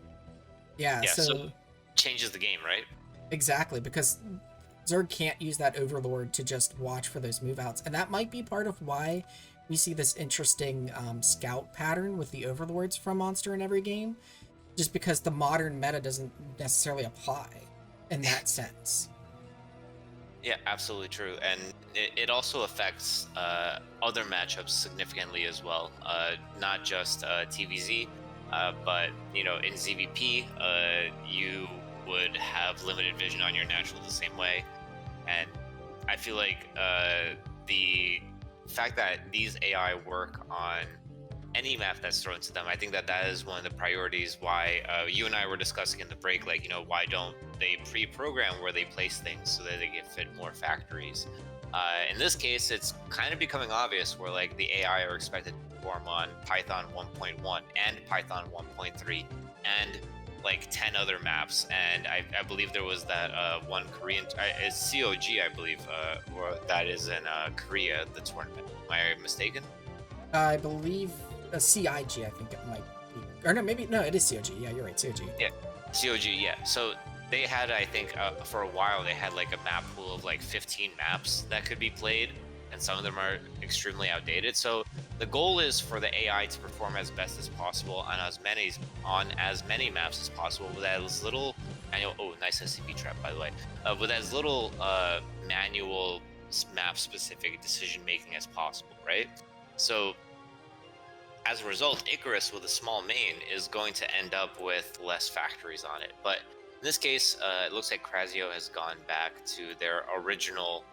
Yeah, so changes the game, right? Exactly, because Zerg can't use that Overlord to just watch for those move outs, and that might be part of why we see this interesting scout pattern with the Overlords from Monster in every game, just because the modern meta doesn't necessarily apply in that sense. Yeah, absolutely true. And it also affects other matchups significantly as well. Not just TVZ, but, in ZVP, you would have limited vision on your natural the same way. And I feel like the fact that these AI work on any map that's thrown to them, I think that is one of the priorities why you and I were discussing in the break, like, why don't they pre-program where they place things so that they can fit more factories? In this case, it's kind of becoming obvious where, like, the AI are expected to perform on Python 1.1 and Python 1.3 and like 10 other maps. And I believe there was that one Korean, it's COG, I believe, or that is in Korea, the tournament. Am I mistaken? I believe a CIG, I think it might be. Or no, maybe, no, it is COG. Yeah, you're right, COG. Yeah, COG, yeah. So they had, I think, for a while, they had like a map pool of like 15 maps that could be played, and some of them are extremely outdated. So the goal is for the AI to perform as best as possible on as many maps as possible with as little manual. Oh, nice SCP trap, by the way. With as little manual map-specific decision-making as possible, right? So as a result, Icarus with a small main is going to end up with less factories on it. But in this case, it looks like Crazio has gone back to their original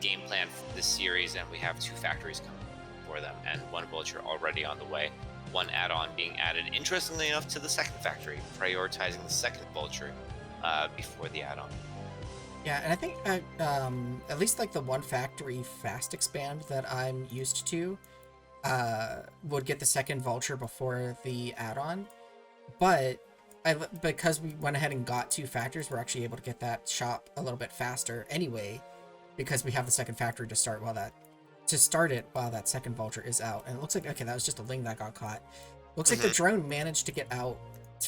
game plan for this series, and we have 2 factories coming for them, and 1 vulture already on the way. 1 add-on being added, interestingly enough, to the 2nd factory, prioritizing the 2nd vulture before the add-on. Yeah, and I think at least like the 1 factory fast expand that I'm used to would get the 2nd vulture before the add-on, but because we went ahead and got 2 factories, we're actually able to get that shop a little bit faster anyway. because we have the second factory to start it while that second vulture is out. And it looks like, okay, that was just a ling that got caught. Looks like the drone managed to get out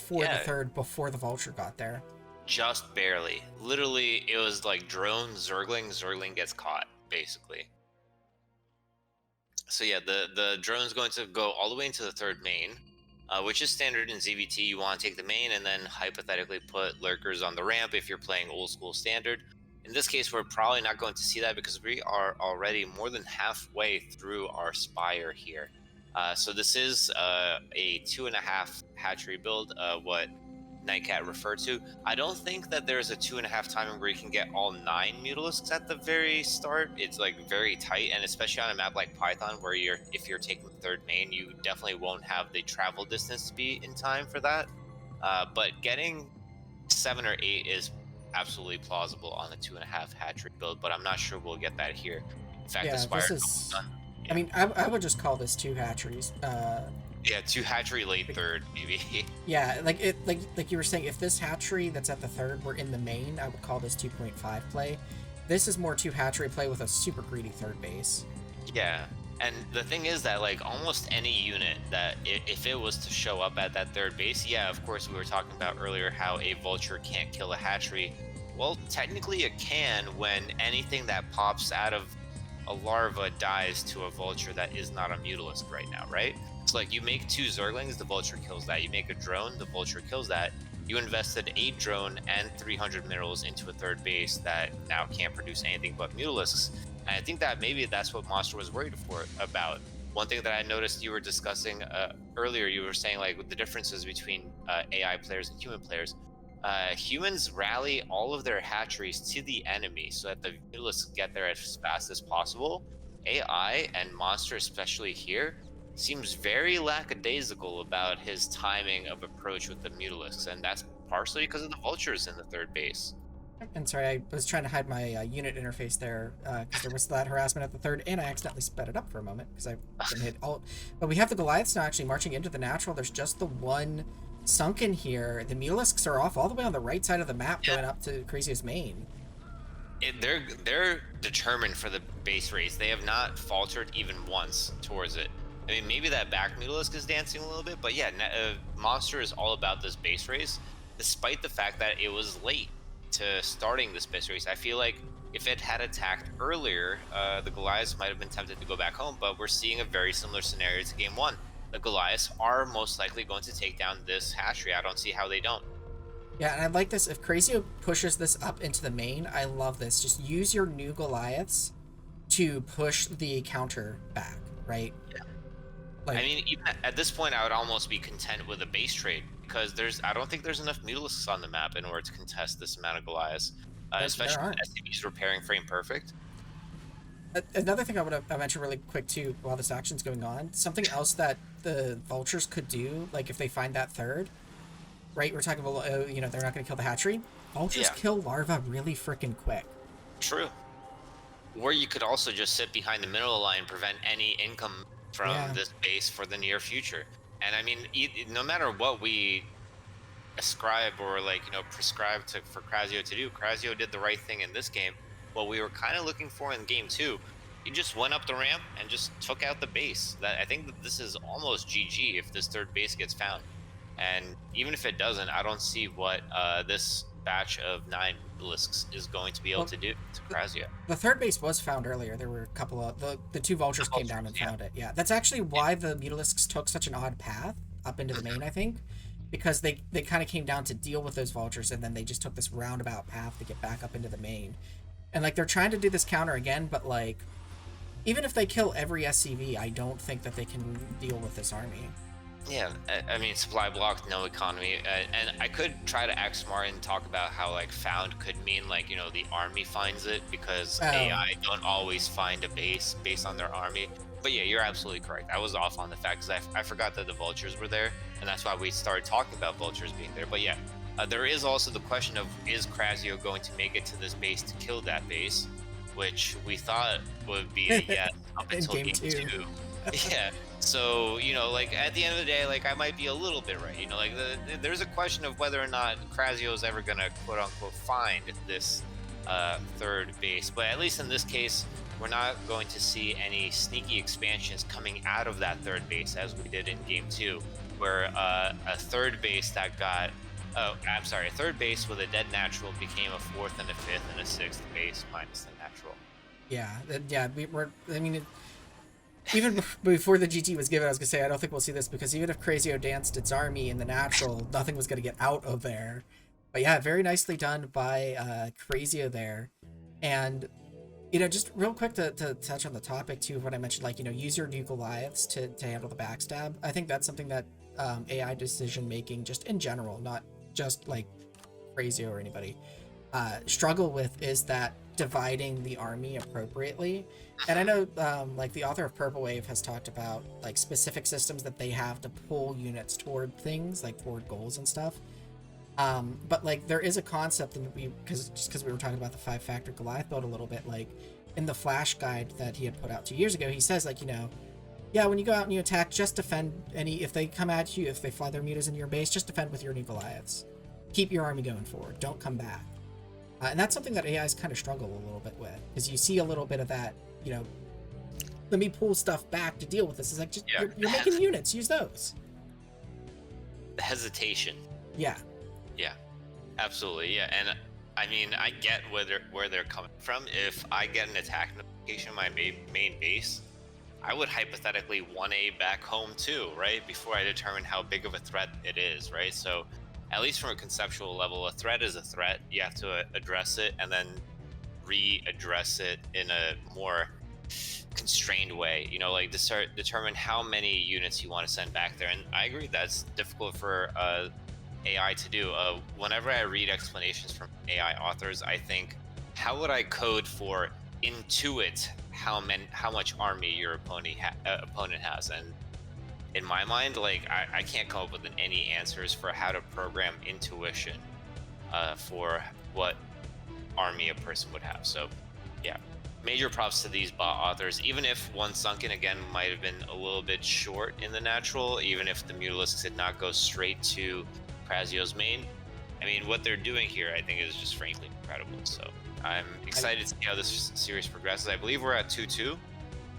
for the third before the vulture got there. Just barely. Literally, it was like drone, Zergling gets caught, basically. So yeah, the drone's going to go all the way into the third main, which is standard in ZVT. You want to take the main and then hypothetically put lurkers on the ramp if you're playing old school standard. In this case, we're probably not going to see that because we are already more than halfway through our spire here. So this is a 2.5 hatchery build, what Nightcat referred to. I don't think that there's a 2.5 timing where you can get all 9 Mutalisks at the very start. It's like very tight, and especially on a map like Python, where if you're taking the third main, you definitely won't have the travel distance to be in time for that. But getting 7 or 8 is absolutely plausible on a 2.5 hatchery build, but I'm not sure we'll get that here. In fact, the spire is done. I mean, I would just call this 2 hatcheries. Yeah, 2 hatchery late third, maybe. Yeah, like you were saying, if this hatchery that's at the third were in the main, I would call this 2.5 play. This is more 2 hatchery play with a super greedy third base. Yeah, and the thing is that like almost any unit that if it was to show up at that third base, yeah, of course we were talking about earlier how a vulture can't kill a hatchery. Well, technically it can when anything that pops out of a larva dies to a vulture that is not a Mutalisk right now, right? So like you make 2 Zerglings, the vulture kills that. You make a drone, the vulture kills that. You invested 8 drone and 300 minerals into a third base that now can't produce anything but Mutalisks. And I think that maybe that's what Monster was worried about. One thing that I noticed you were discussing earlier, you were saying like the differences between AI players and human players. Humans rally all of their hatcheries to the enemy so that the Mutalisks get there as fast as possible. AI and Monster, especially here, seems very lackadaisical about his timing of approach with the Mutalisks, and that's partially because of the vultures in the third base. And sorry, I was trying to hide my unit interface there because there was that harassment at the third, and I accidentally sped it up for a moment because I didn't hit alt. But we have the Goliaths now actually marching into the natural. There's just the one sunken here. The Mutalisks are off all the way on the right side of the map going up to Crazy's main. They're determined for the base race. They have not faltered even once towards it. I mean, maybe that back Mutalisk is dancing a little bit, but yeah, Monster is all about this base race, despite the fact that it was late to starting this base race. I feel like if it had attacked earlier, the Goliaths might have been tempted to go back home, but we're seeing a very similar scenario to Game 1. The Goliaths are most likely going to take down this hatchery. I don't see how they don't. Yeah, and I like this. If Crazio pushes this up into the main, I love this. Just use your new Goliaths to push the counter back, right? Yeah. Like, I mean, even at this point, I would almost be content with a base trade because I don't think there's enough Mutalisks on the map in order to contest this amount of Goliaths, especially with SCV's repairing frame perfect. Another thing I want to mention really quick too, while this action's going on, something else that the vultures could do, like if they find that third, right? We're talking about, they're not going to kill the hatchery. Vultures kill larva really freaking quick. True. Or you could also just sit behind the mineral line, prevent any income from this base for the near future. And I mean, no matter what we ascribe or prescribe for Crazio to do, Crazio did the right thing in this game. What we were kind of looking for in game 2, he just went up the ramp and just took out the base. I think that this is almost GG if this third base gets found. And even if it doesn't, I don't see what this batch of 9 Mutalisks is going to be able to do to Crazio. The third base was found earlier. There were a couple of the 2 vultures came down and found it. Yeah, that's actually why the Mutalisks took such an odd path up into the main, I think, because they kind of came down to deal with those vultures, and then they just took this roundabout path to get back up into the main. And they're trying to do this counter again, but even if they kill every SCV, I don't think that they can deal with this army. Yeah, I mean, supply block, no economy, and I could try to act smart and talk about how found could mean the army finds it, because AI don't always find a base based on their army. But yeah, you're absolutely correct. I was off on the fact because I forgot that the vultures were there, and that's why we started talking about vultures being there. But yeah, there is also the question of, is Crazio going to make it to this base to kill that base, which we thought would be a yes up until game 2. Yeah. So, at the end of the day, I might be a little bit right. There's a question of whether or not Crazio is ever going to, quote unquote, find this third base. But at least in this case, we're not going to see any sneaky expansions coming out of that third base as we did in game 2, where a third base that got a third base with a dead natural became a fourth and a fifth and a sixth base minus the natural. Yeah, I mean, even before the GT was given, I was gonna say I don't think we'll see this, because even if Crazio danced its army in the natural, nothing was gonna get out of there. But yeah, very nicely done by Crazio there. And just real quick to touch on the topic too of what I mentioned, like, use your new Goliaths to handle the backstab. I think that's something that AI decision making, just in general, not just like Crazio or anybody, struggle with, is that dividing the army appropriately. And I know like the author of Purple Wave has talked about like specific systems that they have to pull units toward things, like toward goals and stuff. But like there is a concept, and because we were talking about the 5-factor Goliath build a little bit, like in the flash guide that he had put out 2 years ago, he says, like, yeah, when you go out and you attack, just defend if they come at you, if they fly their mutas into your base, just defend with your new Goliaths. Keep your army going forward. Don't come back. And that's something that AIs kind of struggle a little bit with, because you see a little bit of that, let me pull stuff back to deal with this. It's like, just you're making units, use those. The hesitation. Yeah. Yeah, absolutely. Yeah, and I mean, I get where they're coming from. If I get an attack notification on my main base, I would hypothetically 1A back home too, right? Before I determine how big of a threat it is, right? So at least from a conceptual level, a threat is a threat. You have to address it and then readdress it in a more constrained way, like to start determine how many units you want to send back there. And I agree that's difficult for AI to do. Whenever I read explanations from AI authors, I think, how would I code for intuit how much army your opponent has? And in my mind, like, I can't come up with any answers for how to program intuition for what army a person would have. So yeah, major props to these bot authors. Even if one sunken again might have been a little bit short in the natural, even if the Mutalisks did not go straight to Crazio's main, I mean, what they're doing here, I think, is just frankly incredible. So I'm excited to see how this series progresses. I believe we're at 2-2.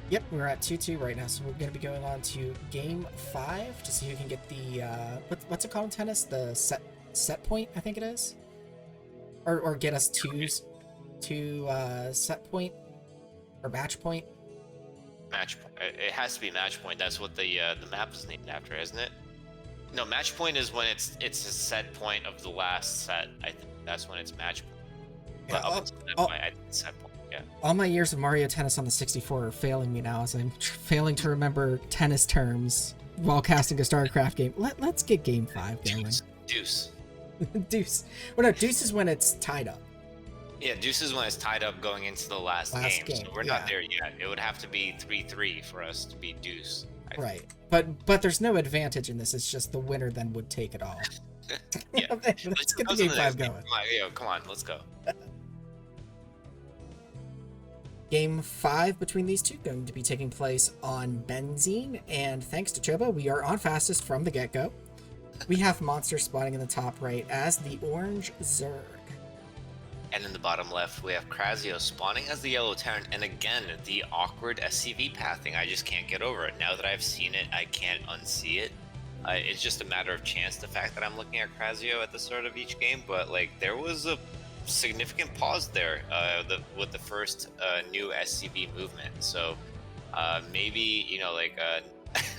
Yep, we're at 2-2 right now, so we're going to be going on to game 5 to see who can get the what's it called in tennis? The set point, I think it is, or get us to set point or match point. Match point. It has to be match point. That's what the map is named after, isn't it? No, match point is when it's a set point of the last set. I think that's when it's match point. But up until that point, I think it's set point. Yeah. All my years of Mario Tennis on the 64 are failing me now, as I'm failing to remember tennis terms while casting a StarCraft game. Let's get game 5 going. Deuce. Deuce. Well, no, deuce is when it's tied up. Yeah, deuce is when it's tied up going into the last game. So we're not there yet. It would have to be 3-3 for us to be deuce. Right. But there's no advantage in this. It's just the winner then would take it all. Yeah. Let's get the game 5 going. Come on, let's go. Game 5 between these two going to be taking place on Benzene, and thanks to Chobo, we are on fastest from the get-go. We have monsters spawning in the top right as the orange Zerg. And in the bottom left, we have Crazio spawning as the yellow Terran, and again, the awkward SCV pathing. I just can't get over it. Now that I've seen it, I can't unsee it. It's just a matter of chance, the fact that I'm looking at Crazio at the start of each game, but like there was a significant pause there with the first new SCV movement. So maybe,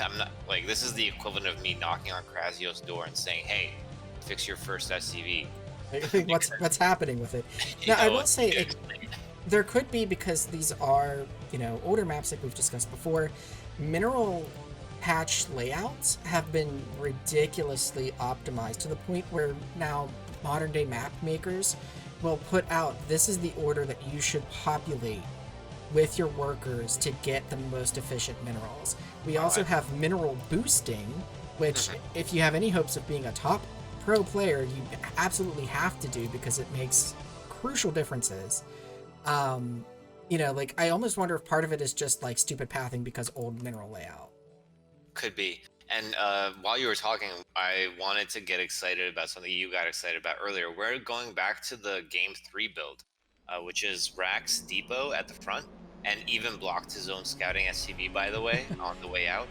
I'm not, like, this is the equivalent of me knocking on Crazio's door and saying, hey, fix your first SCV. What's happening with it? Now, I will say there could be, because these are, older maps like we've discussed before, mineral patch layouts have been ridiculously optimized to the point where now modern day map makers will put out, this is the order that you should populate with your workers to get the most efficient minerals. We also have mineral boosting, which if you have any hopes of being a top pro player, you absolutely have to do, because it makes crucial differences. Like, I almost wonder if part of it is just like stupid pathing because old mineral layout. Could be. And while you were talking, I wanted to get excited about something you got excited about earlier. We're going back to the Game 3 build. which is Rax Depot at the front, and even blocked his own scouting SCV, by the way, on the way out.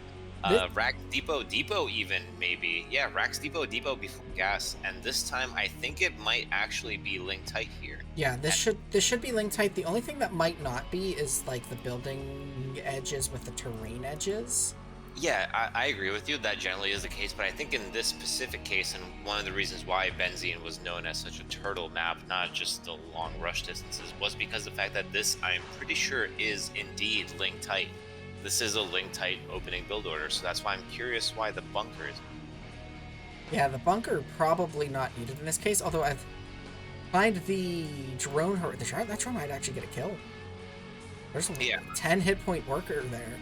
This, Rax Depot even, maybe. Yeah, Rax Depot before gas. And this time, I think it might actually be link tight here. yeah, this should be link tight. The only thing that might not be is like the building edges with the terrain edges. Yeah, I agree with you. That generally is the case, but I think in this specific case, and one of the reasons why Benzene was known as such a turtle map, not just the long rush distances, was because the fact that this, I'm pretty sure, is indeed link tight. This is a link tight opening build order, so that's why I'm curious why the bunkers. Yeah, the bunker probably not needed in this case. Although I find the drone, that drone might actually get a kill. There's a 10 hit point worker there.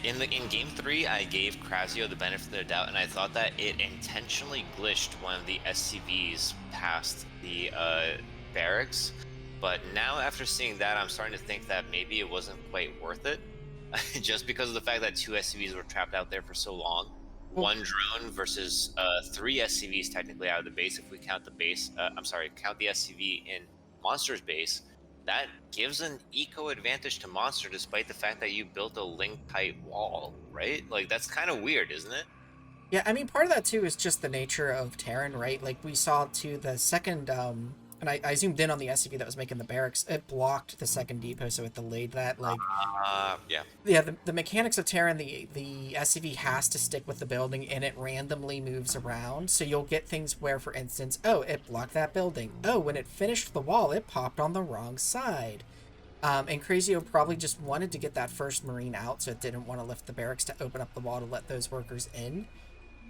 In game 3, I gave Krasio the benefit of the doubt, and I thought that it intentionally glitched one of the SCVs past the barracks. But now, after seeing that, I'm starting to think that maybe it wasn't quite worth it, just because of the fact that 2 SCVs were trapped out there for so long. One drone versus 3 SCVs technically out of the base. If we count the base, count the SCV in Monster's base. That gives an eco advantage to Monster, despite the fact that you built a link tight wall, right? Like, that's kind of weird, isn't it? Yeah, I mean, part of that too is just the nature of Terran, right? Like we saw to the second, and I zoomed in on the SCV that was making the barracks. It blocked the second depot, so it delayed that. Like, yeah, the mechanics of Terran, the SCV has to stick with the building, and it randomly moves around. So you'll get things where, for instance, oh, it blocked that building. Oh, when it finished the wall, it popped on the wrong side. And Crazio probably just wanted to get that first Marine out, so it didn't want to lift the barracks to open up the wall to let those workers in.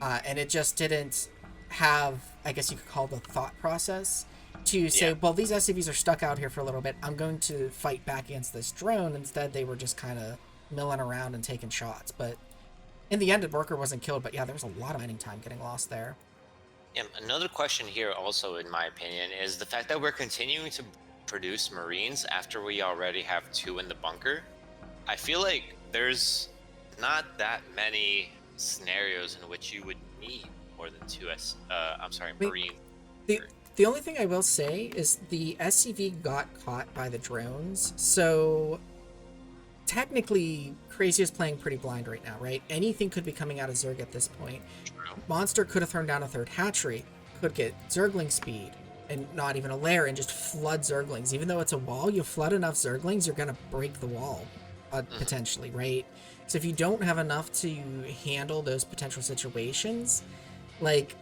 And it just didn't have, I guess you could call the thought process to say, well, these SCVs are stuck out here for a little bit. I'm going to fight back against this drone. Instead, they were just kind of milling around and taking shots. But in the end, the worker wasn't killed. But yeah, there was a lot of mining time getting lost there. Yeah, another question here also, in my opinion, is the fact that we're continuing to produce Marines after we already have 2 in the bunker. I feel like there's not that many scenarios in which you would need more than 2 Marines. The only thing I will say is the SCV got caught by the drones, so technically Crazio's playing pretty blind right now, right? Anything could be coming out of Zerg at this point. Monster could have thrown down a 3rd hatchery, could get Zergling speed, and not even a lair, and just flood Zerglings. Even though it's a wall, you flood enough Zerglings, you're going to break the wall, potentially, right? So if you don't have enough to handle those potential situations, like,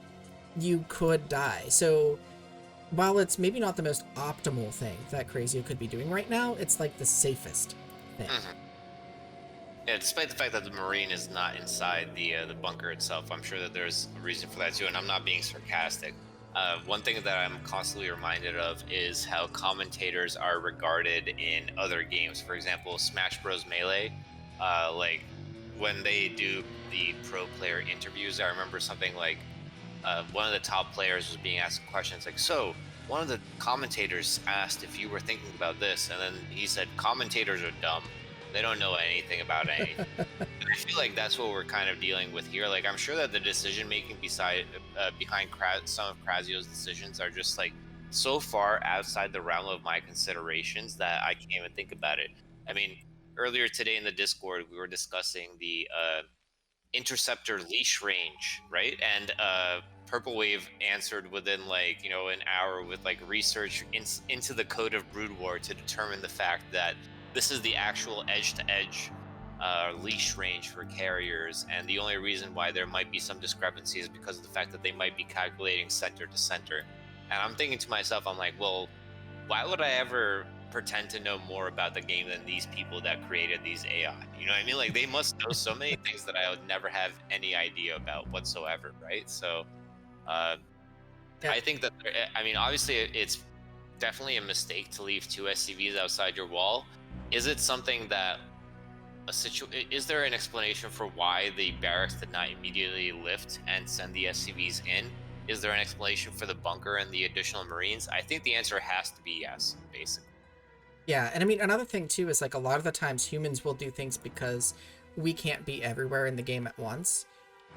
you could die. So while it's maybe not the most optimal thing that Crazio could be doing right now, it's like the safest thing. Yeah, despite the fact that the Marine is not inside the bunker itself, I'm sure that there's a reason for that too, and I'm not being sarcastic. One thing that I'm constantly reminded of is how commentators are regarded in other games. For example, Smash Bros. Melee, like when they do the pro player interviews, I remember something like one of the top players was being asked questions like, so one of the commentators asked if you were thinking about this, and then he said, commentators are dumb. They don't know anything about anything. And I feel like that's what we're kind of dealing with here. Like, I'm sure that the decision making behind some of Crazio's decisions are just like so far outside the realm of my considerations that I can't even think about it. I mean, earlier today in the Discord, we were discussing the interceptor leash range, right? And Purple Wave answered within like, an hour with like research into the code of Brood War to determine the fact that this is the actual edge-to-edge leash range for carriers, and the only reason why there might be some discrepancy is because of the fact that they might be calculating center to center. And I'm thinking to myself, I'm like, well, why would I ever pretend to know more about the game than these people that created these AI? You know what I mean? Like, they must know so many things that I would never have any idea about whatsoever, right? So I think that, obviously it's definitely a mistake to leave 2 SCVs outside your wall. Is it something that is there an explanation for why the barracks did not immediately lift and send the SCVs in? Is there an explanation for the bunker and the additional Marines? I think the answer has to be yes, basically. Yeah, and I mean, another thing too is like a lot of the times humans will do things because we can't be everywhere in the game at once.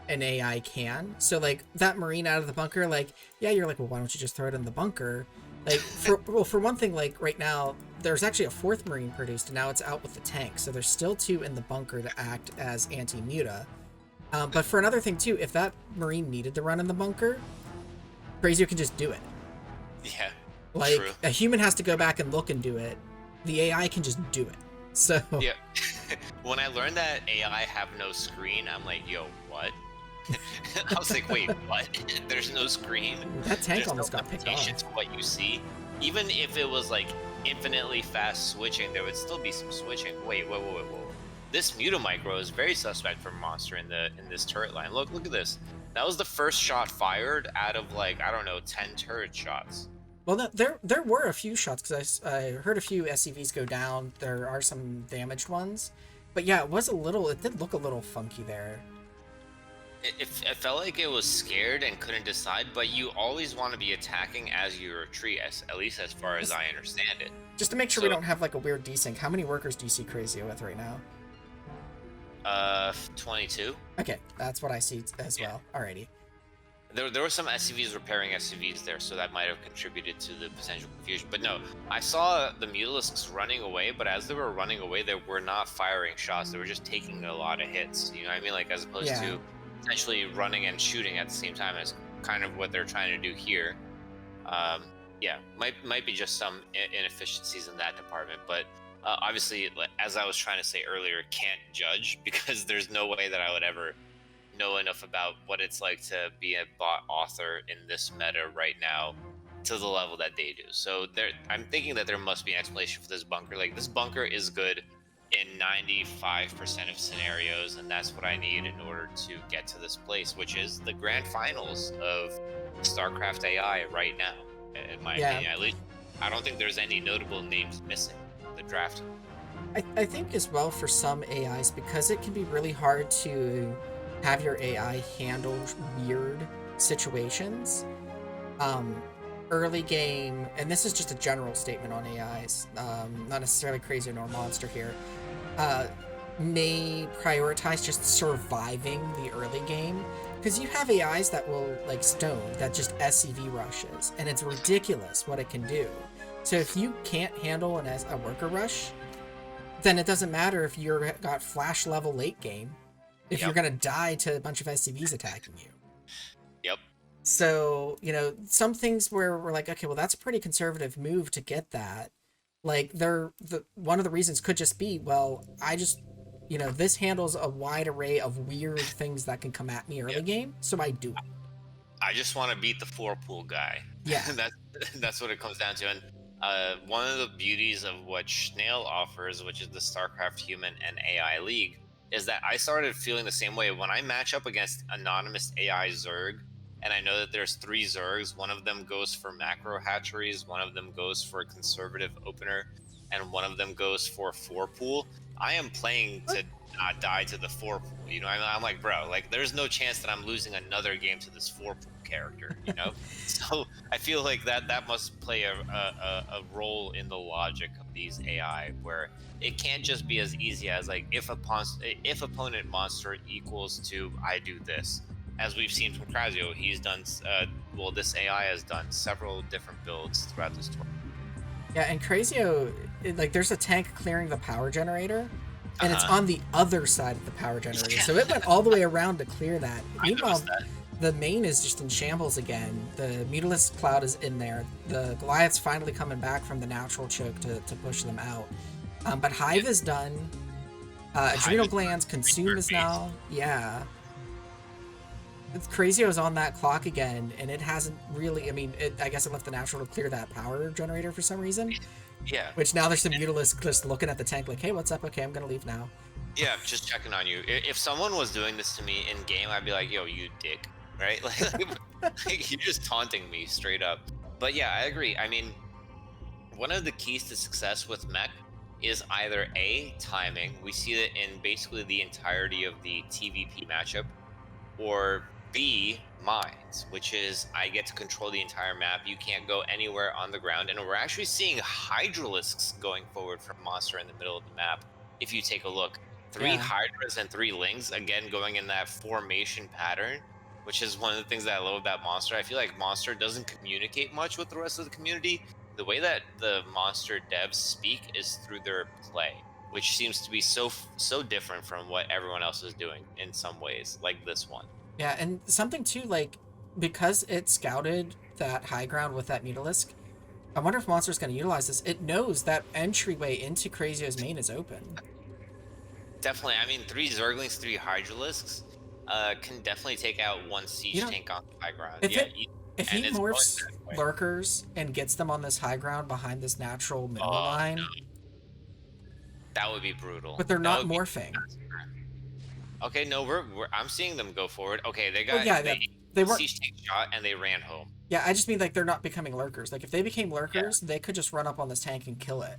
An AI can. So like that Marine out of the bunker, like, yeah, you're like, well, why don't you just throw it in the bunker? Like for one thing, like right now, there's actually a fourth Marine produced, and now it's out with the tank. So there's still two in the bunker to act as anti-muta. But for another thing too, if that Marine needed to run in the bunker, Crazio can just do it. Yeah, Like true. a human has to go back and look and do it. The AI can just do it. So Yeah. When I learned that AI have no screen, I'm like, yo, what? I was like, wait, what? There's no screen? that tank There's almost no got picked limitation off. to what you see? Even if it was like infinitely fast switching, there would still be some switching. Wait, whoa. This Mutamicro is very suspect for Monster in this turret line. Look at this. That was the first shot fired out of like, I don't know, 10 turret shots. Well, no, there were a few shots because I heard a few SCVs go down. There are some damaged ones, but yeah, it did look a little funky there. It felt like it was scared and couldn't decide, but you always want to be attacking as you retreat, at least as far as I understand it. Just to make sure So, we don't have like a weird desync. How many workers do you see Crazio with right now? 22. Okay, that's what I see as well. Alrighty. There were some SCVs repairing SCVs there, so that might have contributed to the potential confusion. But no, I saw the Mutalisks running away, but as they were running away, they were not firing shots. They were just taking a lot of hits. You know what I mean? Like, as opposed to potentially running and shooting at the same time, as kind of what they're trying to do here. Yeah, might be just some inefficiencies in that department, but obviously, as I was trying to say earlier, can't judge because there's no way that I would ever know enough about what it's like to be a bot author in this meta right now to the level that they do. So I'm thinking that there must be an explanation for this bunker. Like, this bunker is good in 95% of scenarios, and that's what I need in order to get to this place, which is the grand finals of StarCraft AI right now, in my opinion. At least I don't think there's any notable names missing in the draft. I think as well for some AIs, because it can be really hard to have your AI handle weird situations. Early game, and this is just a general statement on AIs, not necessarily Crazy nor Monster here, may prioritize just surviving the early game. Because you have AIs that will, like Stone, that just SCV rushes, and it's ridiculous what it can do. So if you can't handle a worker rush, then it doesn't matter if you're got flash level late game, if you're gonna die to a bunch of SCVs attacking you. Yep. So, you know, some things where we're like, okay, well, that's a pretty conservative move to get that. Like, one of the reasons could just be, well, this handles a wide array of weird things that can come at me early game, so I do it. I just want to beat the 4-pool guy. Yeah. That's what it comes down to. And one of the beauties of what Snail offers, which is the StarCraft Human and AI League, is that I started feeling the same way when I match up against anonymous AI Zerg, and I know that there's 3 Zergs. One of them goes for macro hatcheries, one of them goes for conservative opener, and one of them goes for 4-pool. I am playing to not die to the 4-pool. You know, I'm like, bro, like, there's no chance that I'm losing another game to this 4-pool character. You know, so I feel like that must play a role in the logic of these AI, where it can't just be as easy as like if opponent monster equals to I do this. As we've seen from Crazio, he's done this AI has done several different builds throughout this tournament. Yeah, and Crazio, like, there's a tank clearing the power generator, and it's on the other side of the power generator, so it went all the way around to clear that. Meanwhile, the main is just in shambles again. The Mutalisk Cloud is in there. The Goliath's finally coming back from the natural choke to push them out. But Hive is done. Adrenal Glands, Consume is now. Yeah. Crazio's on that clock again, and it hasn't really, I guess it left the natural to clear that power generator for some reason. Yeah. Which now there's some Mutalisk just looking at the tank like, hey, what's up? Okay, I'm gonna leave now. Yeah, just checking on you. If someone was doing this to me in game, I'd be like, yo, you dick, right? Like you're just taunting me straight up. But yeah, I agree. I mean, one of the keys to success with mech is either A, timing. We see that in basically the entirety of the TVP matchup, or B, mines, which is I get to control the entire map. You can't go anywhere on the ground. And we're actually seeing Hydralisks going forward from Monster in the middle of the map. If you take a look, 3 Hydras and 3 Lings, again, going in that formation pattern, which is one of the things that I love about Monster. I feel like Monster doesn't communicate much with the rest of the community. The way that the Monster devs speak is through their play, which seems to be so different from what everyone else is doing in some ways, like this one. Yeah, and something too, like, because it scouted that high ground with that Mutalisk, I wonder if Monster's going to utilize this. It knows that entryway into Crazio's main is open. Definitely. I mean, 3 Zerglings, 3 Hydralisks can definitely take out 1 siege tank on the high ground. If, Yeah, if he morphs lurkers and gets them on this high ground behind this natural mineral line... No. That would be brutal. But they're not morphing. Okay, no, I'm seeing them go forward. Okay, they got they were siege tank shot and they ran home. Yeah, I just mean like they're not becoming lurkers. Like if they became lurkers, they could just run up on this tank and kill it.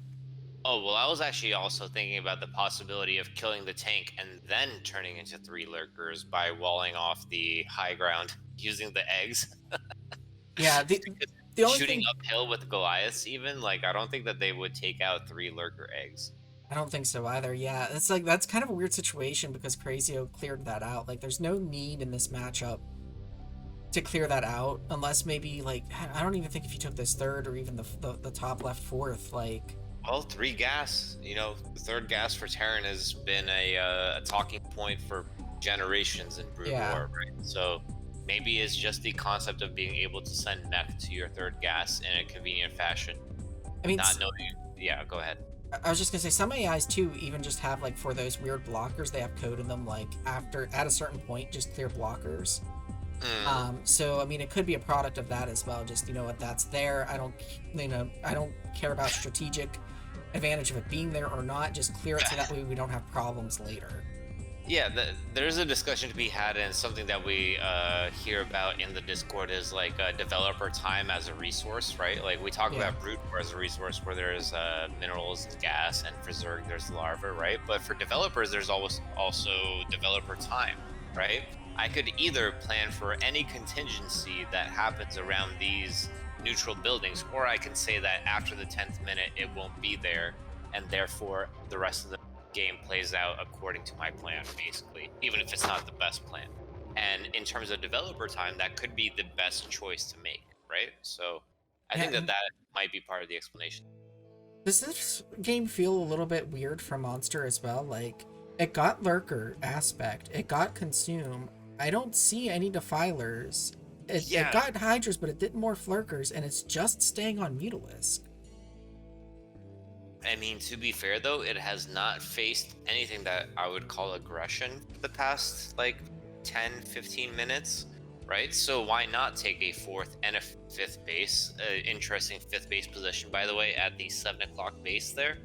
Oh, well, I was actually also thinking about the possibility of killing the tank and then turning into 3 lurkers by walling off the high ground using the eggs. Yeah, the only shooting uphill with Goliaths even, like I don't think that they would take out 3 lurker eggs. I don't think so either. Yeah, it's like that's kind of a weird situation because Crazio cleared that out. Like there's no need in this matchup to clear that out unless maybe like I don't even think if you took this third or even the top left fourth, like, well, 3 gas, you know, the 3rd gas for Terran has been a talking point for generations in Brood War, right? So maybe it's just the concept of being able to send mech to your 3rd gas in a convenient fashion. I mean, not knowing. Yeah, go ahead. I was just gonna say some AIs too even just have like for those weird blockers they have code in them like after at a certain point just clear blockers. So I mean it could be a product of that as well. Just you know what, that's there. I don't care about strategic advantage of it being there or not. Just clear it so that way we don't have problems later. Yeah, there's a discussion to be had, and something that we hear about in the Discord is like developer time as a resource, right? Like we talk about Brood War as a resource where there's minerals, gas, and for Zerg there's larva, right? But for developers, there's always also developer time, right? I could either plan for any contingency that happens around these neutral buildings, or I can say that after the 10th minute it won't be there, and therefore the rest of the game plays out according to my plan, basically, even if it's not the best plan. And in terms of developer time, that could be the best choice to make, right? So I think that might be part of the explanation. Does this game feel a little bit weird for Monster as well? Like, it got Lurker aspect, it got Consume. I don't see any Defilers. It got Hydras, but it didn't morph Lurkers, and it's just staying on Mutalisk. I mean, to be fair though, it has not faced anything that I would call aggression for the past like 10-15 minutes, right? So why not take a 4th and a 5th base? Interesting 5th base position, by the way, at the 7 o'clock base there.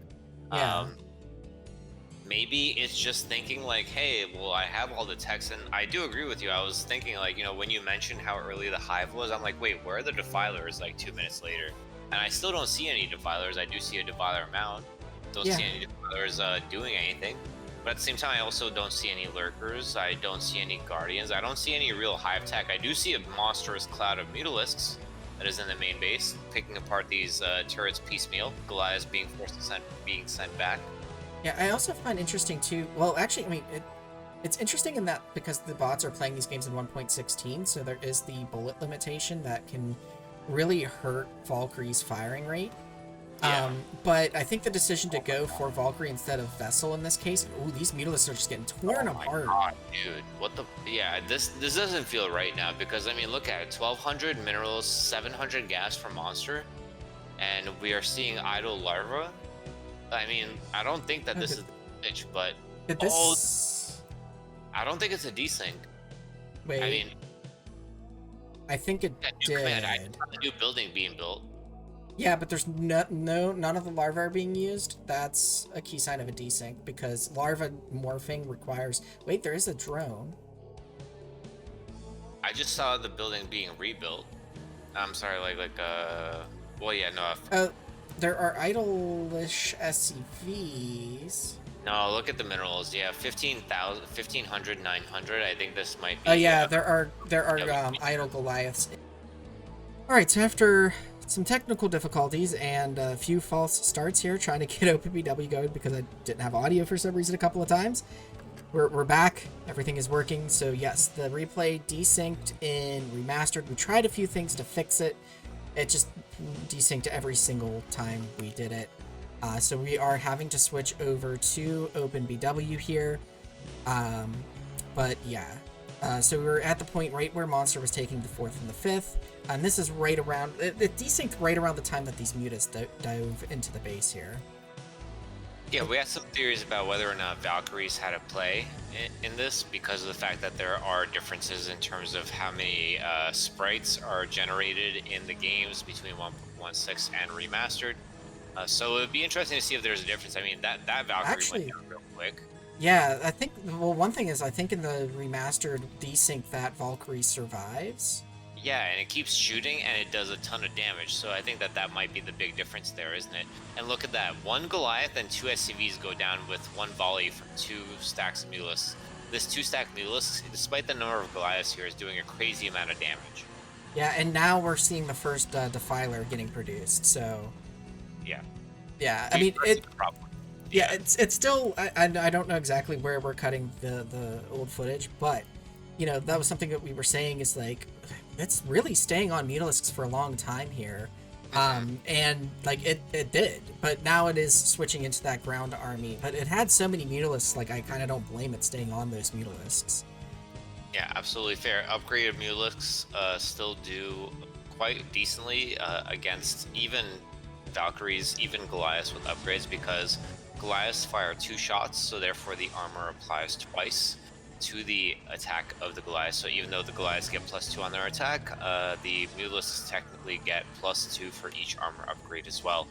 Maybe it's just thinking like, hey, well, I have all the techs, and I do agree with you. I was thinking like, you know, when you mentioned how early the hive was, I'm like, wait, where are the Defilers like 2 minutes later? And I still don't see any Defilers. I do see a Defiler mound. Don't see any Defilers doing anything. But at the same time, I also don't see any Lurkers. I don't see any Guardians. I don't see any real hive tech. I do see a monstrous cloud of Mutalisks that is in the main base, picking apart these turrets piecemeal. Goliaths being forced to being sent back. Yeah, I also find interesting too. Well, actually, I mean, it's interesting in that because the bots are playing these games in 1.16, so there is the bullet limitation that can really hurt Valkyrie's firing rate. But I think the decision to go for Valkyrie instead of Vessel in this case, these Mutalisks are just getting torn apart. God, dude, what the? Yeah, this doesn't feel right now because I mean, look at it: 1,200 minerals, 700 gas for Monster, and we are seeing idle larva. I mean, I don't think that this is the glitch, but I don't think it's a desync. Wait, I mean, I think it did. A new building being built. Yeah, but there's none of the larvae are being used. That's a key sign of a desync because larva morphing requires. Wait, there is a drone. I just saw the building being rebuilt. I'm sorry, well, yeah, no. There are idle-ish SCVs. No, look at the minerals. Yeah, 1,500, 900. I think this might be. Oh yeah, there are idle Goliaths. All right, so after some technical difficulties and a few false starts here, trying to get OPBW going because I didn't have audio for some reason a couple of times, we're back. Everything is working. So yes, the replay desynced in remastered. We tried a few things to fix it. It just desynced every single time we did it. So we are having to switch over to OpenBW here. But yeah. So we're at the point right where Monster was taking the 4th and the 5th. And this is right around... It desynced right around the time that these mutas dove into the base here. Yeah, we had some theories about whether or not Valkyries had a play in this because of the fact that there are differences in terms of how many sprites are generated in the games between 1.16 and remastered. So it would be interesting to see if there's a difference. I mean, that Valkyrie went down real quick. Yeah, I think, well, one thing is, I think in the remastered desync that Valkyrie survives. Yeah, and it keeps shooting and it does a ton of damage, so I think that might be the big difference there, isn't it? And look at that, 1 Goliath and 2 SCVs go down with 1 volley from 2 stacks of Mulisks. This 2-stack Mulisk, despite the number of Goliaths here, is doing a crazy amount of damage. Yeah, and now we're seeing the first Defiler getting produced, so... Yeah. Yeah, I mean, it... Yeah, it's still... I don't know exactly where we're cutting the old footage, but, you know, that was something that we were saying is, like, it's really staying on Mutalisks for a long time here. And, like, it did, but now it is switching into that ground army. But it had so many Mutalisks, like, I kind of don't blame it staying on those Mutalisks. Yeah, absolutely fair. Upgraded Mutalisks still do quite decently against even Valkyries, even Goliaths with upgrades, because Goliaths fire 2 shots, so therefore the armor applies twice to the attack of the Goliath. So even though the Goliaths get +2 on their attack, the Mutalisks technically get +2 for each armor upgrade as well.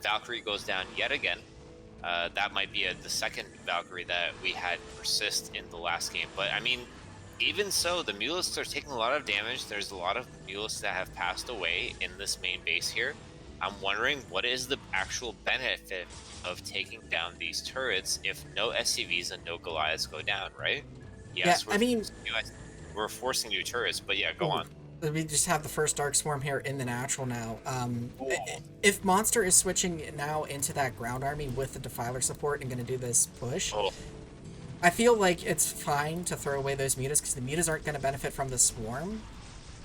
Valkyrie goes down yet again. That might be the second Valkyrie that we had persist in the last game. But I mean, even so, the Mutalisks are taking a lot of damage. There's a lot of Mutalisks that have passed away in this main base here. I'm wondering what is the actual benefit of taking down these turrets if no SCVs and no Goliaths go down, right? Yes, yeah, I mean... We're forcing new turrets, but yeah, go on. We just have the first Dark Swarm here in the natural now. If Monster is switching now into that ground army with the Defiler support and going to do this push, I feel like it's fine to throw away those mutas because the mutas aren't going to benefit from the swarm.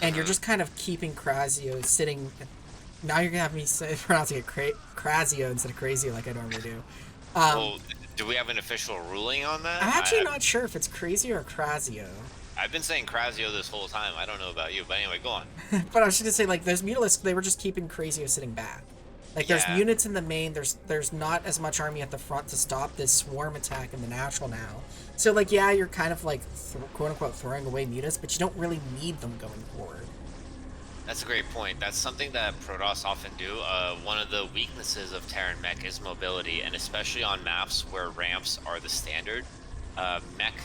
And you're just kind of keeping Krazio sitting... Now you're going to have me pronouncing it Krazio instead of Crazio like I normally do. Well, do we have an official ruling on that? I'm actually not sure if it's Crazio or Krazio. I've been saying Krazio this whole time. I don't know about you, but anyway, go on. But I was just going to say, like, those Mutalisks, they were just keeping Krazio sitting back. Like, there's units in the main, there's not as much army at the front to stop this swarm attack in the natural now. So, like, yeah, you're kind of, like, quote-unquote throwing away mutas, but you don't really need them going forward. That's a great point. That's something that Protoss often do. One of the weaknesses of Terran mech is mobility, and especially on maps where ramps are the standard. Mech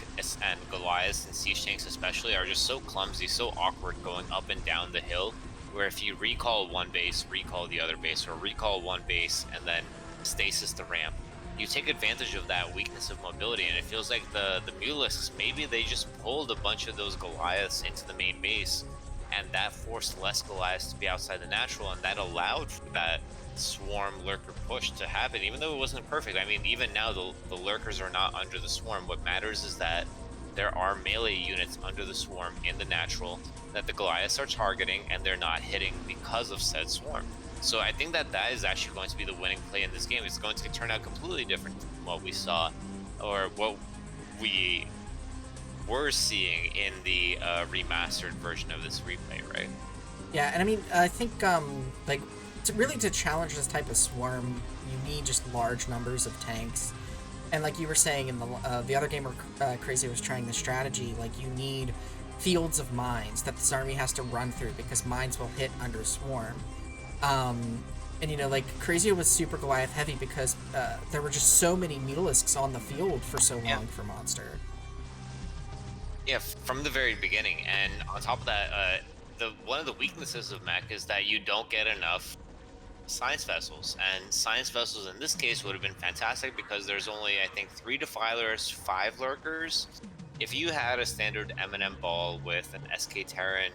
and Goliaths and Siege Tanks especially are just so clumsy, so awkward going up and down the hill, where if you recall one base, recall the other base, or recall one base and then stasis the ramp, you take advantage of that weakness of mobility, and it feels like the Mutalisks, maybe they just pulled a bunch of those Goliaths into the main base, and that forced less Goliaths to be outside the natural, and that allowed for that swarm lurker push to happen, even though it wasn't perfect. I mean, even now the lurkers are not under the swarm. What matters is that there are melee units under the swarm in the natural that the Goliaths are targeting, and they're not hitting because of said swarm. So I think that is actually going to be the winning play in this game. It's going to turn out completely different from what we saw, or what we were seeing in the remastered version of this replay, right? Yeah, and I mean, I think, like, to challenge this type of swarm, you need just large numbers of tanks. And like you were saying in the other game where Crazy was trying the strategy, like, you need fields of mines that this army has to run through because mines will hit under swarm. And, you know, like, Crazy was super Goliath heavy because there were just so many Mutalisks on the field for so long for Monster. Yeah, from the very beginning. And on top of that, one of the weaknesses of mech is that you don't get enough science vessels, and science vessels in this case would have been fantastic because there's only, I think, 3 Defilers, 5 Lurkers. If you had a standard M&M ball with an SK Terran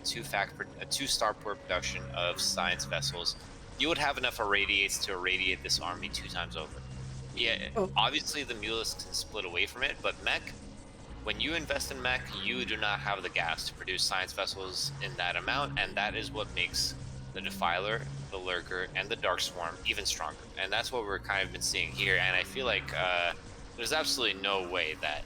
2 starport production of science vessels, you would have enough irradiates to irradiate this army 2 times over. Yeah, Oh, obviously the Mulisk can split away from it, but mech, when you invest in mech, you do not have the gas to produce science vessels in that amount, and that is what makes the Defiler, the Lurker, and the Dark Swarm even stronger. And that's what we're kind of been seeing here. And I feel like there's absolutely no way that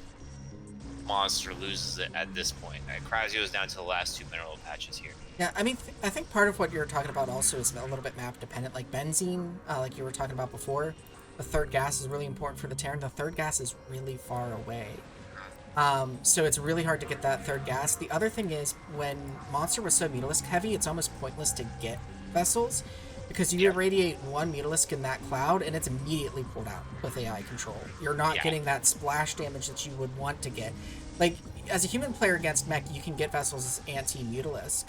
Monster loses it at this point. Krasio is down to the last 2 mineral patches here. yeah, I mean, I think part of what you're talking about also is a little bit map dependent. Like benzene, like you were talking about before, the third gas is really important for the Terran. The third gas is really far away. So it's really hard to get that third gas. The other thing is, when Monster was so Mutalisk heavy, it's almost pointless to get vessels, because you irradiate one Mutalisk in that cloud and it's immediately pulled out with AI control. You're not getting that splash damage that you would want to get. Like, as a human player against mech, you can get vessels as anti-Mutalisk.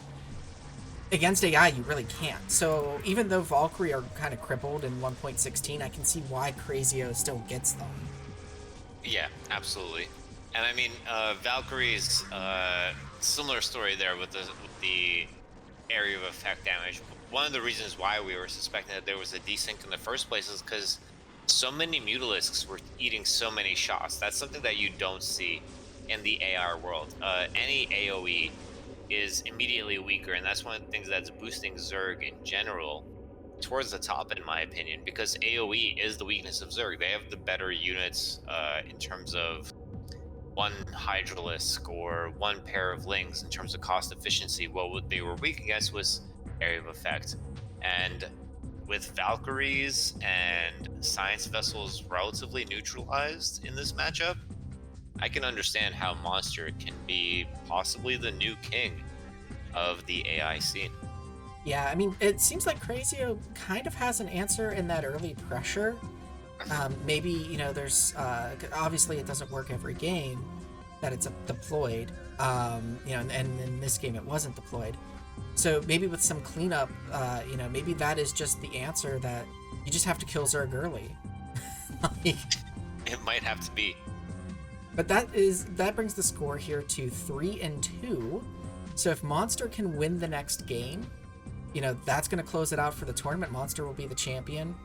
Against AI, you really can't. So even though Valkyrie are kind of crippled in 1.16, I can see why Crazio still gets them. Yeah, absolutely. And I mean, Valkyrie's similar story there with the area of effect damage. One of the reasons why we were suspecting that there was a desync in the first place is because so many Mutalisks were eating so many shots. That's something that you don't see in the AR world. Any AoE is immediately weaker, and that's one of the things that's boosting Zerg in general towards the top, in my opinion, because AoE is the weakness of Zerg. They have the better units in terms of one Hydralisk or one pair of Lings in terms of cost efficiency. What they were weak against was area of effect. And with Valkyries and Science Vessels relatively neutralized in this matchup, I can understand how Monster can be possibly the new king of the AI scene. Yeah, I mean, it seems like Crazio kind of has an answer in that early pressure. Maybe, you know, there's obviously it doesn't work every game that it's deployed, you know, and in this game it wasn't deployed. So maybe with some cleanup, you know, maybe that is just the answer, that you just have to kill Zerg early. Like, It might have to be. but that brings the score here to 3-2. So if Monster can win the next game, you know, that's going to close it out for the tournament. Monster will be the champion.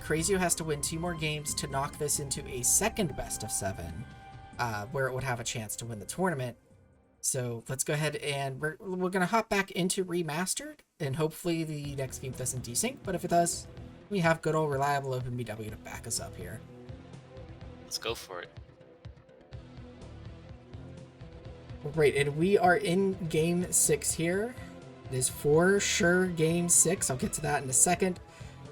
Crazio has to win 2 more games to knock this into a second best of 7, where it would have a chance to win the tournament. So let's go ahead and we're going to hop back into Remastered, and hopefully the next game doesn't desync, but if it does, we have good old reliable OpenBW to back us up here. Let's go for it. Right, and we are in Game 6 here. It is for sure Game 6. I'll get to that in a second.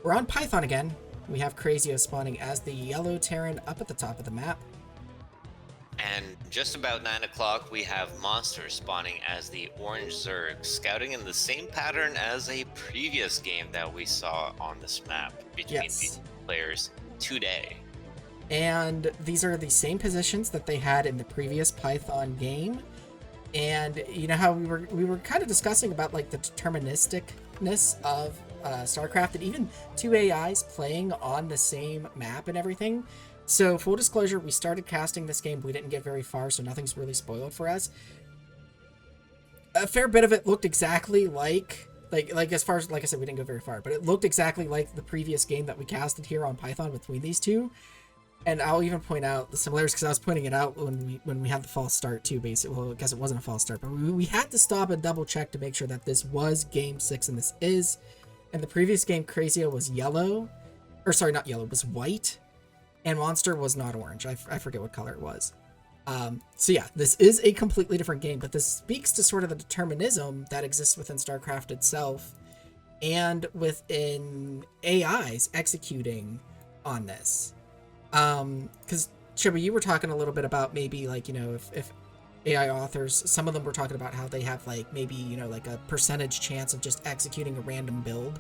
We're on Python again. We have Crazio spawning as the yellow Terran up at the top of the map. And just about 9 o'clock, we have Monster spawning as the orange Zerg, scouting in the same pattern as a previous game that we saw on this map between these players today. And these are the same positions that they had in the previous Python game. And you know how we were kind of discussing about like the deterministicness of StarCraft, and even 2 AIs playing on the same map and everything. So full disclosure, we started casting this game, we didn't get very far, so nothing's really spoiled for us. A fair bit of it looked exactly like as far as, like I said, we didn't go very far, but it looked exactly like the previous game that we casted here on Python between these two. And I'll even point out the similarities, because I was pointing it out when we had the false start too, basically. Well, I guess it wasn't a false start, but we had to stop and double check to make sure that this was Game 6, and this is. And the previous game, Crazio was yellow, or sorry, not yellow, was white, and Monster was not orange. I forget what color it was. So yeah, this is a completely different game, but this speaks to sort of the determinism that exists within StarCraft itself, and within AIs executing on this. Because Chiba, you were talking a little bit about maybe like, you know, if AI authors, some of them were talking about how they have like maybe, you know, like a percentage chance of just executing a random build,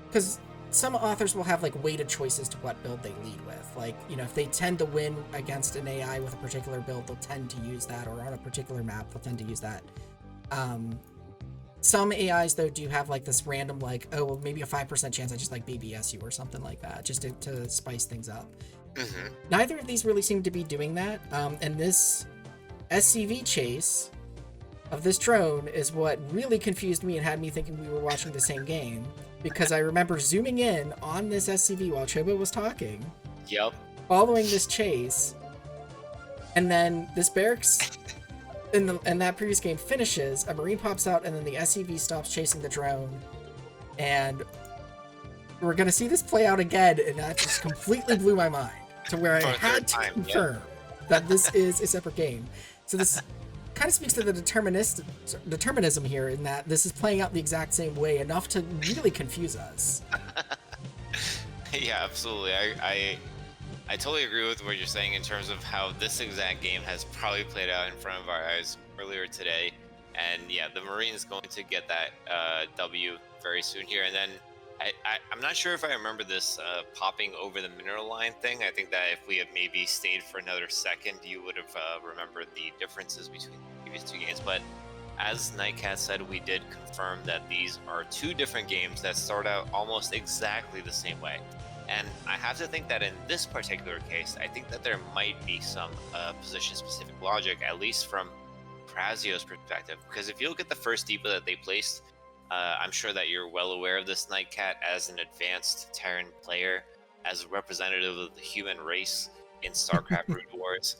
because some authors will have like weighted choices to what build they lead with. Like, you know, if they tend to win against an AI with a particular build, they'll tend to use that, or on a particular map, they'll tend to use that. Some AIs though do have like this random, like, oh, well, maybe a 5% chance I just like BBS you or something like that, just to spice things up. Mm-hmm. Neither of these really seem to be doing that, and this SCV chase of this drone is what really confused me and had me thinking we were watching the same game, because I remember zooming in on this SCV while Chobo was talking. Yep. following this chase, and then this barracks in that previous game finishes, a Marine pops out, and then the SCV stops chasing the drone, and we're gonna see this play out again, and that just completely blew my mind to where I had to confirm that this is a separate game. So this kind of speaks to the determinism here, in that this is playing out the exact same way, enough to really confuse us. Yeah, absolutely. I totally agree with what you're saying in terms of how this exact game has probably played out in front of our eyes earlier today. And yeah, the Marines going to get that W very soon here. And then I'm not sure if I remember this popping over the mineral line thing. I think that if we had maybe stayed for another second, you would have remembered the differences between the previous two games. But as Nightcat said, we did confirm that these are two different games that start out almost exactly the same way. And I have to think that in this particular case, I think that there might be some position-specific logic, at least from Crazio's perspective. Because if you look at the first depot that they placed, I'm sure that you're well aware of this, Nightcat, as an advanced Terran player, as a representative of the human race in StarCraft Brood Wars.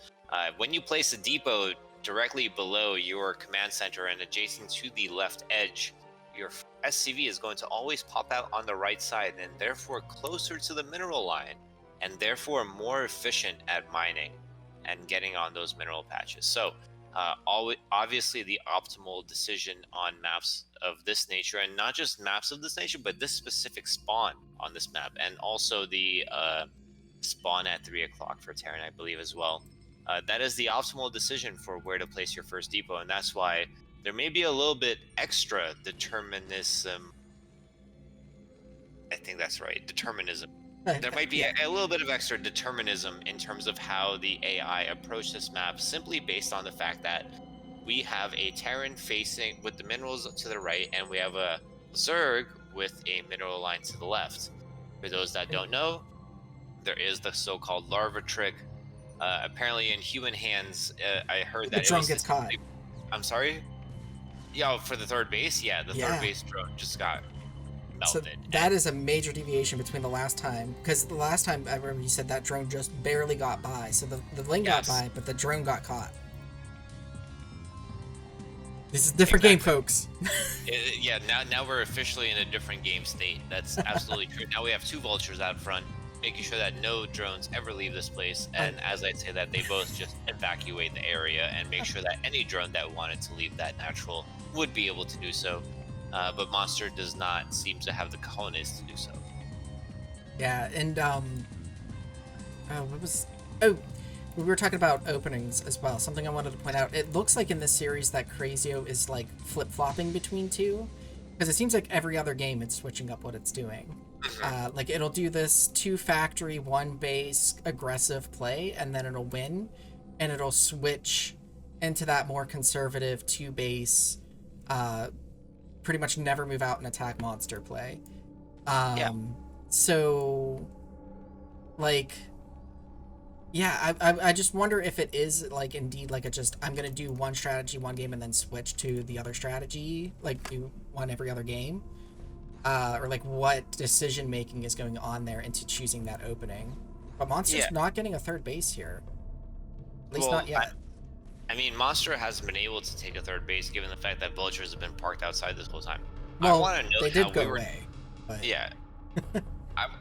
When you place a depot directly below your command center and adjacent to the left edge, your SCV is going to always pop out on the right side, and therefore closer to the mineral line, and therefore more efficient at mining and getting on those mineral patches. So obviously the optimal decision on maps of this nature, and not just maps of this nature, but this specific spawn on this map, and also the spawn at 3 o'clock for Terran, I believe, as well. That is the optimal decision for where to place your first depot, and that's why there may be a little bit extra determinism. I think that's right, determinism. There might be a little bit of extra determinism in terms of how the AI approach this map, simply based on the fact that we have a Terran facing with the minerals to the right, and we have a Zerg with a mineral line to the left. For those that don't know, there is the so-called larva trick. Apparently in human hands, I heard that the drone gets caught. I'm sorry? Yeah, for the third base? Yeah, the third base drone just got melted. So that is a major deviation between the last time, because the last time I remember you said that drone just barely got by. So the Ling got by, but the drone got caught. This is a different game, folks. Yeah, now we're officially in a different game state. That's absolutely true. Now we have two vultures out front, making sure that no drones ever leave this place. And as I say that, they both just evacuate the area and make sure that any drone that wanted to leave that natural would be able to do so. But Monster does not seem to have the cojones to do so. Yeah, and we were talking about openings as well. Something I wanted to point out. It looks like in this series that Crazio is like flip-flopping between two, because it seems like every other game it's switching up what it's doing. Like it'll do this 2 factory, 1 base aggressive play, and then it'll win, and it'll switch into that more conservative 2 base, pretty much never move out and attack monster play. So, like, yeah, I just wonder if it is like indeed like a just I'm gonna do one strategy one game and then switch to the other strategy, like do one every other game, or like what decision making is going on there into choosing that opening. But Monster's not getting a third base here, at least not yet. I mean, Monster hasn't been able to take a third base given the fact that vultures have been parked outside this whole time. Well, I want to note they did go away. But... Yeah.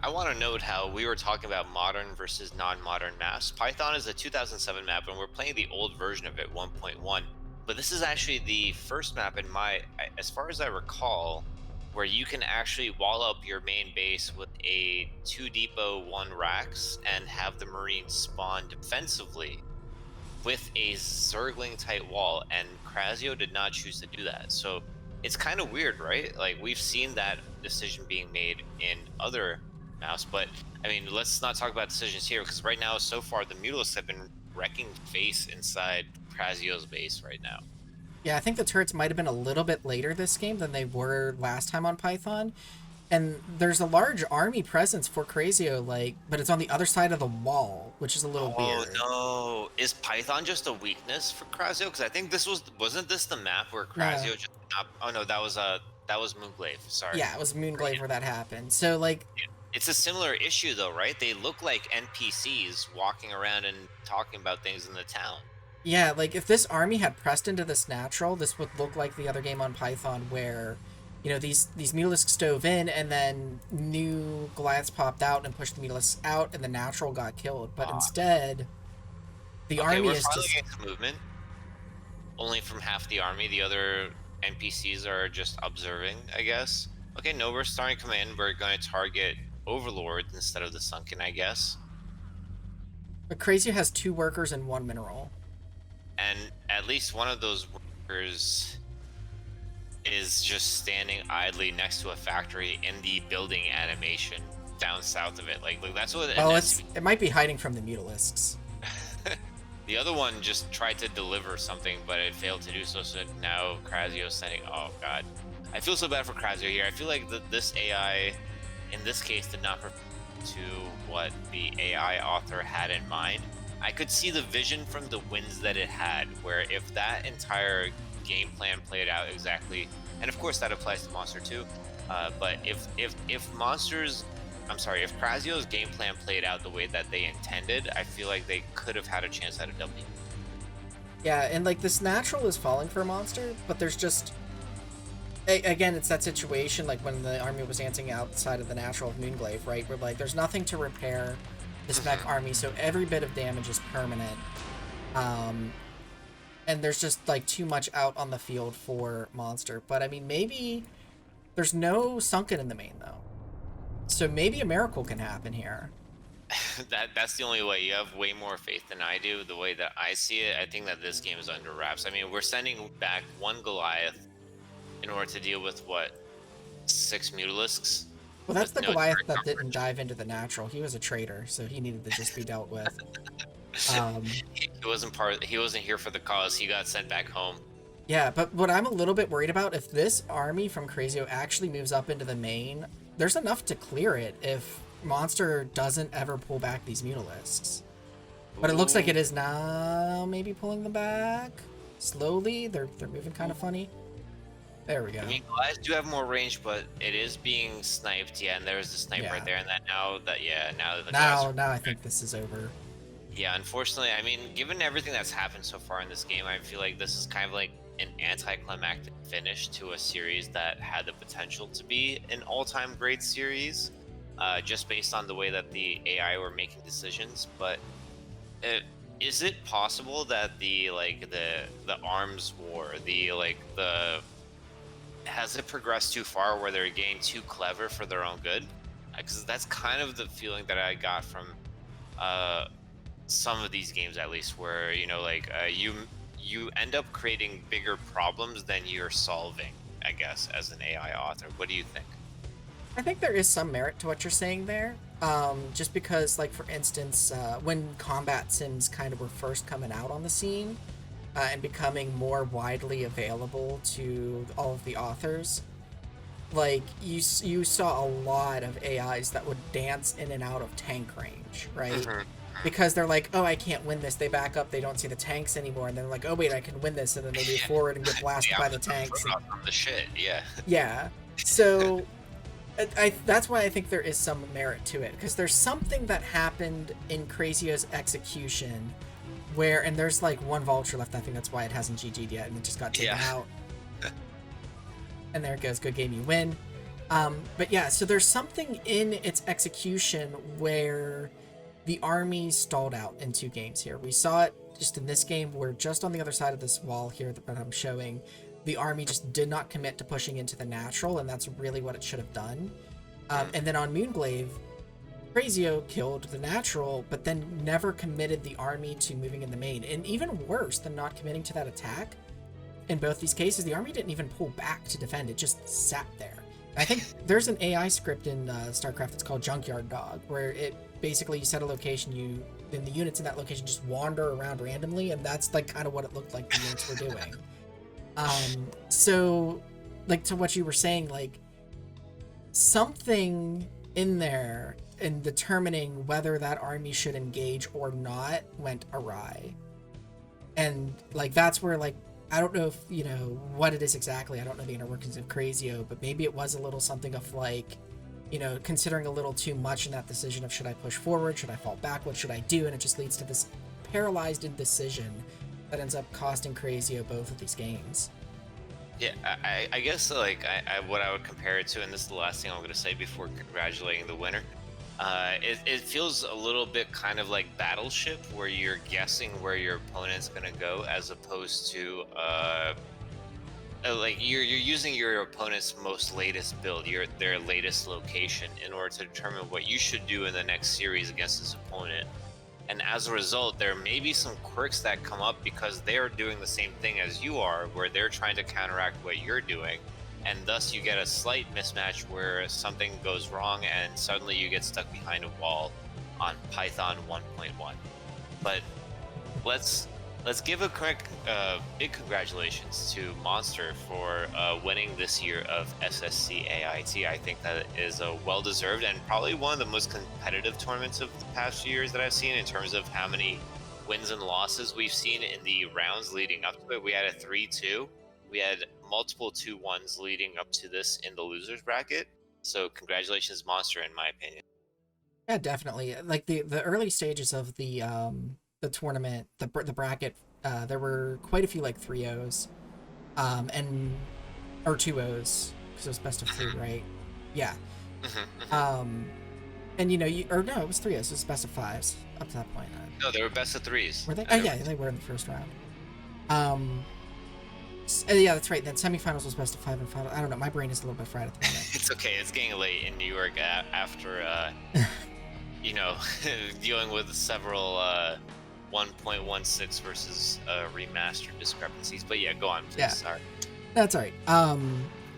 I want to note how we were talking about modern versus non-modern maps. Python is a 2007 map, and we're playing the old version of it, 1.1. But this is actually the first map in as far as I recall, where you can actually wall up your main base with a 2 depot, 1 racks, and have the Marines spawn defensively with a Zergling tight wall, and Crazio did not choose to do that. So it's kind of weird, right? Like, we've seen that decision being made in other maps, but I mean, let's not talk about decisions here, because right now, so far, the Mutalisks have been wrecking face inside Crazio's base right now. Yeah, I think the turrets might have been a little bit later this game than they were last time on Python. And there's a large army presence for Crazio, like, but it's on the other side of the wall, which is a little weird. Oh no! Is Python just a weakness for Crazio? Because I think this wasn't this the map where Crazio just? Oh no, that was Moonglaive. Sorry. Yeah, it was Moonglaive where that happened. So like, It's a similar issue though, right? They look like NPCs walking around and talking about things in the town. Yeah, like if this army had pressed into this natural, this would look like the other game on Python where, you know, these Mutalisks stove in and then new Goliaths popped out and pushed the Mutalisks out and the natural got killed. But Ah, instead, the okay, army we're is finally just getting some movement. Only from half the army. The other NPCs are just observing, I guess. Okay, no, we're starting to come in. We're going to target overlords instead of the sunken, I guess. Crazy has 2 workers and 1 mineral. And at least one of those workers is just standing idly next to a factory in the building animation down south of it. Like that's what an Well, SCV. it might be hiding from the Mutalisks. The other one just tried to deliver something, but it failed to do so. So now Krazio's sending. Oh god, I feel so bad for Krazio here. I feel like this AI, in this case, did not perform to what the AI author had in mind. I could see the vision from the wins that it had, where if that entire game plan played out exactly, and of course that applies to Monster too. But if Monsters, I'm sorry, if Krazio's game plan played out the way that they intended, I feel like they could have had a chance at a W. Yeah, and like this natural is falling for a monster, but there's just again, it's that situation like when the army was dancing outside of the natural of Moonglaive, right? Where like there's nothing to repair this mech army, so every bit of damage is permanent. And there's just like too much out on the field for monster. But I mean, maybe there's no sunken in the main though, so maybe a miracle can happen here. That's the only way. You have way more faith than I do. The way that I see it, I think that this game is under wraps. I mean, we're sending back 1 Goliath in order to deal with what, 6 Mutalisks? Well, that's With the no Goliath direct that didn't coverage. dive into the natural. He was a traitor, so he needed to just be dealt with. He wasn't part. He wasn't here for the cause. He got sent back home. Yeah, but what I'm a little bit worried about, if this army from Crazio actually moves up into the main, there's enough to clear it if Monster doesn't ever pull back these Mutalisks. But it looks like Ooh. it is now maybe pulling them back. Slowly. They're moving kind of funny. There we go. I mean, Goliaths do have more range, but it is being sniped. Yeah, and there's the snipe Yeah. right there. And that now that the Now, Goliaths now I think this is over. yeah, unfortunately, I mean, given everything that's happened so far in this game, I feel like this is kind of like an anticlimactic finish to a series that had the potential to be an all-time great series, just based on the way that the AI were making decisions. But is it possible that the arms war, the has it progressed too far where they're getting too clever for their own good? Because that's kind of the feeling that I got from uh, some of these games, at least, where you end up creating bigger problems than you're solving, I guess, as an AI author. What do you think? I think there is some merit to what you're saying there. Just because, like, for instance, when combat sims kind of were first coming out on the scene and becoming more widely available to all of the authors, like, you saw a lot of AIs that would dance in and out of tank range, right? Because they're like, oh, I can't win this. They back up, they don't see the tanks anymore, and they're like, oh, wait, I can win this, and then they move forward and get blasted by the tanks. From the shit, yeah. Yeah. So that's why I think there is some merit to it, because there's something that happened in Crazio's execution where, and there's like 1 vulture left. I think that's why it hasn't GG'd yet, and it just got taken out. And there it goes. Good game, you win. But yeah, so there's something in its execution where the army stalled out in 2 games here. We saw it just in this game. We're just on the other side of this wall here that I'm showing. The army just did not commit to pushing into the natural, and that's really what it should have done. And then on Moonglaive, Crazio killed the natural, but then never committed the army to moving in the main. And even worse than not committing to that attack, in both these cases, the army didn't even pull back to defend. It just sat there. I think there's an AI script in StarCraft that's called Junkyard Dog, where it basically, you set a location, then the units in that location just wander around randomly, and that's like kind of what it looked like the units were doing. So, like, to what you were saying, like, something in there in determining whether that army should engage or not went awry. And, like, that's where, like, I don't know if, you know, what it is exactly. I don't know the inner workings of Crazio, but maybe it was a little something of, like, considering a little too much in that decision of should I push forward, should I fall back, what should I do, and it just leads to this paralyzed indecision that ends up costing Crazio both of these games. Yeah, I guess like what I would compare it to, and this is the last thing I'm going to say before congratulating the winner. It feels a little bit kind of like Battleship, where you're guessing where your opponent's going to go, as opposed to like you're using your opponent's most latest build, their latest location, in order to determine what you should do in the next series against this opponent. And as a result, there may be some quirks that come up because they are doing the same thing as you are, where they're trying to counteract what you're doing. And thus you get a slight mismatch where something goes wrong and suddenly you get stuck behind a wall on Python 1.1. But let's give a quick big congratulations to Monster for winning this year of SSCAIT. I think that is a well-deserved and probably one of the most competitive tournaments of the past few years that I've seen, in terms of how many wins and losses we've seen in the rounds leading up to it. We had a 3-2. We had multiple 2-1s leading up to this in the losers bracket. So congratulations, Monster, in my opinion. Yeah, definitely. Like the early stages of the tournament, the bracket, there were quite a few like 3-0s, and or 2-0s, because it was best of 3, right? Yeah. And or no, it was 3-0s. It was best of 5s up to that point. No, they were best of 3s. Were they? Oh yeah, they were in the first round. Yeah, that's right. Then semifinals was best of 5 and final. I don't know. My brain is a little bit fried at the moment. It's okay. It's getting late in New York after dealing with several 1.16 versus remastered discrepancies. But yeah, go on, please. Yeah. Sorry. That's all right.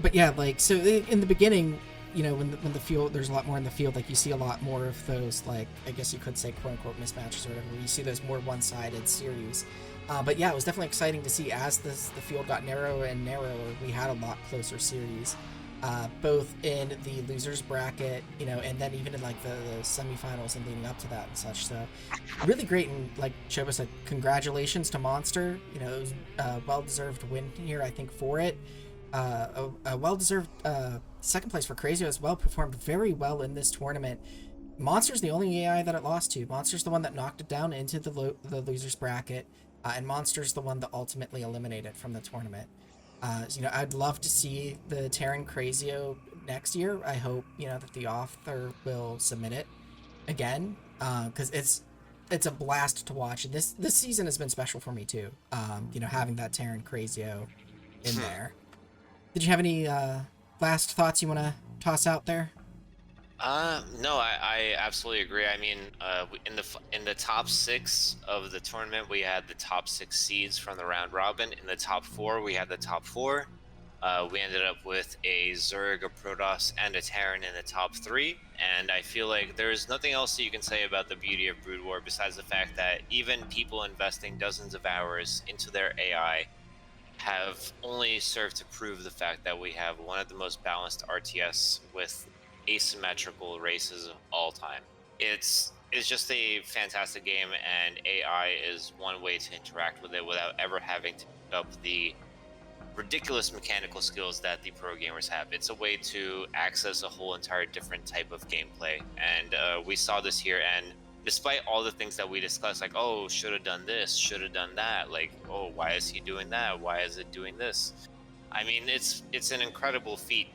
But yeah, like, so in the beginning, when the field, there's a lot more in the field, like you see a lot more of those, like, I guess you could say quote unquote mismatches or whatever, where you see those more one-sided series. But yeah, it was definitely exciting to see as the field got narrower and narrower, we had a lot closer series, both in the losers bracket, and then even in like the semifinals and leading up to that and such. So really great. And like Chobo said, congratulations to Monster. It was a well-deserved win here, I think, for it. A well-deserved second place for Crazio as well. Performed very well in this tournament. Monster's the only AI that it lost to. Monster's the one that knocked it down into the losers bracket. And Monster's the one that ultimately eliminated from the tournament. I'd love to see the Terran Crazio next year. I hope, that the author will submit it again, because it's a blast to watch. And this season has been special for me too. Having that Terran Crazio in there. Did you have any last thoughts you want to toss out there? No, I absolutely agree. I mean, in the top 6 of the tournament, we had the top 6 seeds from the round robin. In the top 4, we had the top 4. We ended up with a Zerg, a Protoss, and a Terran in the top 3. And I feel like there's nothing else that you can say about the beauty of Brood War besides the fact that even people investing dozens of hours into their AI have only served to prove the fact that we have one of the most balanced RTS with asymmetrical races of all time. It's just a fantastic game, and AI is one way to interact with it without ever having to pick up the ridiculous mechanical skills that the pro gamers have. It's a way to access a whole entire different type of gameplay, and we saw this here. And despite all the things that we discussed, like, oh, should have done this, should have done that, like, oh, why is he doing that, why is it doing this, I mean, it's an incredible feat,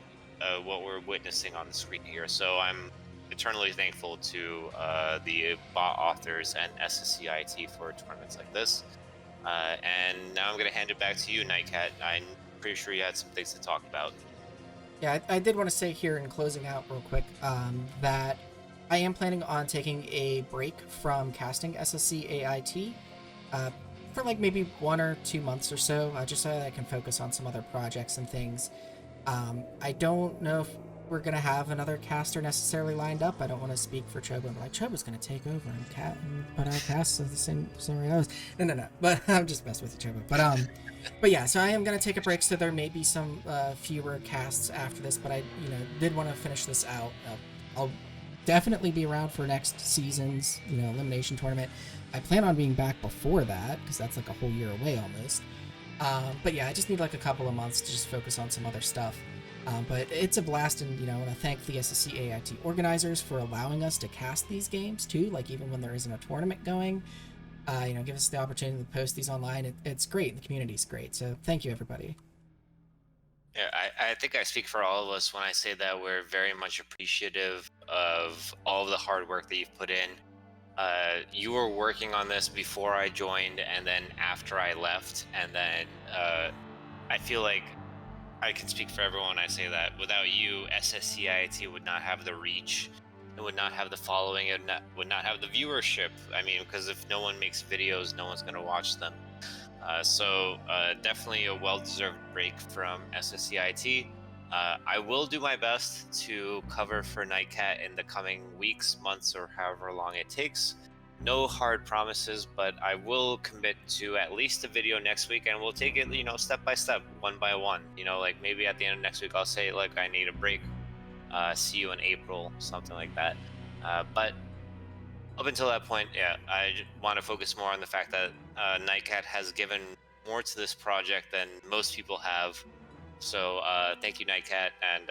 what we're witnessing on the screen here. So I'm eternally thankful to the bot authors and SSCIT for tournaments like this. And now I'm going to hand it back to you, Nightcat. I'm pretty sure you had some things to talk about. Yeah, I did want to say here in closing out real quick that I am planning on taking a break from casting SSCAIT for like maybe 1 or 2 months or so, just so that I can focus on some other projects and things. I don't know if we're going to have another caster necessarily lined up. I don't want to speak for Chobo and be like, Chobo's going to take over and put our casts of the same scenarios. No. But I'm just messing with you, Chobo. But yeah, so I am going to take a break, so there may be some fewer casts after this, but I did want to finish this out. I'll definitely be around for next season's elimination tournament. I plan on being back before that, because that's like a whole year away almost. But yeah, I just need like a couple of months to just focus on some other stuff. But it's a blast, and I want to thank the SSCAIT organizers for allowing us to cast these games too. Like even when there isn't a tournament going, give us the opportunity to post these online. It's great. The community's great. So thank you, everybody. Yeah, I think I speak for all of us when I say that we're very much appreciative of all of the hard work that you've put in. You were working on this before I joined, and then after I left, and then I feel like I can speak for everyone when I say that without you, SSCIT would not have the reach, it would not have the following, it would not have the viewership. I mean, because if no one makes videos, no one's going to watch them. So definitely a well-deserved break from SSCIT. I will do my best to cover for Nightcat in the coming weeks, months, or however long it takes. No hard promises, but I will commit to at least a video next week, and we'll take it, step by step, one by one. Like maybe at the end of next week, I'll say, look, I need a break. See you in April, something like that. But up until that point, yeah, I want to focus more on the fact that Nightcat has given more to this project than most people have. So thank you, Nightcat, and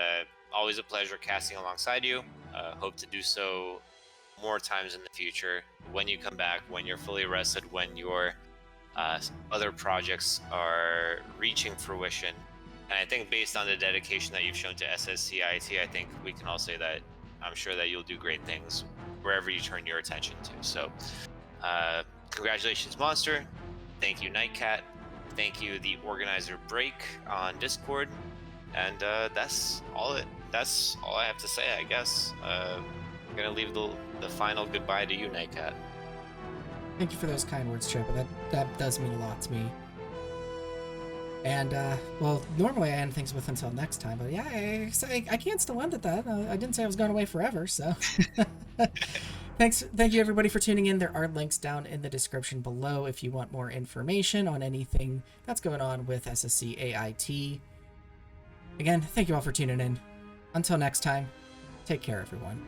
always a pleasure casting alongside you. Hope to do so more times in the future when you come back, when you're fully rested, when your other projects are reaching fruition. And I think based on the dedication that you've shown to SSCIT, I think we can all say that I'm sure that you'll do great things wherever you turn your attention to. So congratulations, Monster. Thank you, Nightcat. Thank you, the organizer Break on Discord. And that's all I have to say, I guess. I'm gonna leave the final goodbye to you, Nightcat. Thank you for those kind words, Trip. That does mean a lot to me. And well, normally I end things with until next time, but yeah, I can't still end at that. I didn't say I was going away forever, so. Thank you everybody for tuning in. There are links down in the description below if you want more information on anything that's going on with SSCAIT. Again, thank you all for tuning in. Until next time, take care, everyone.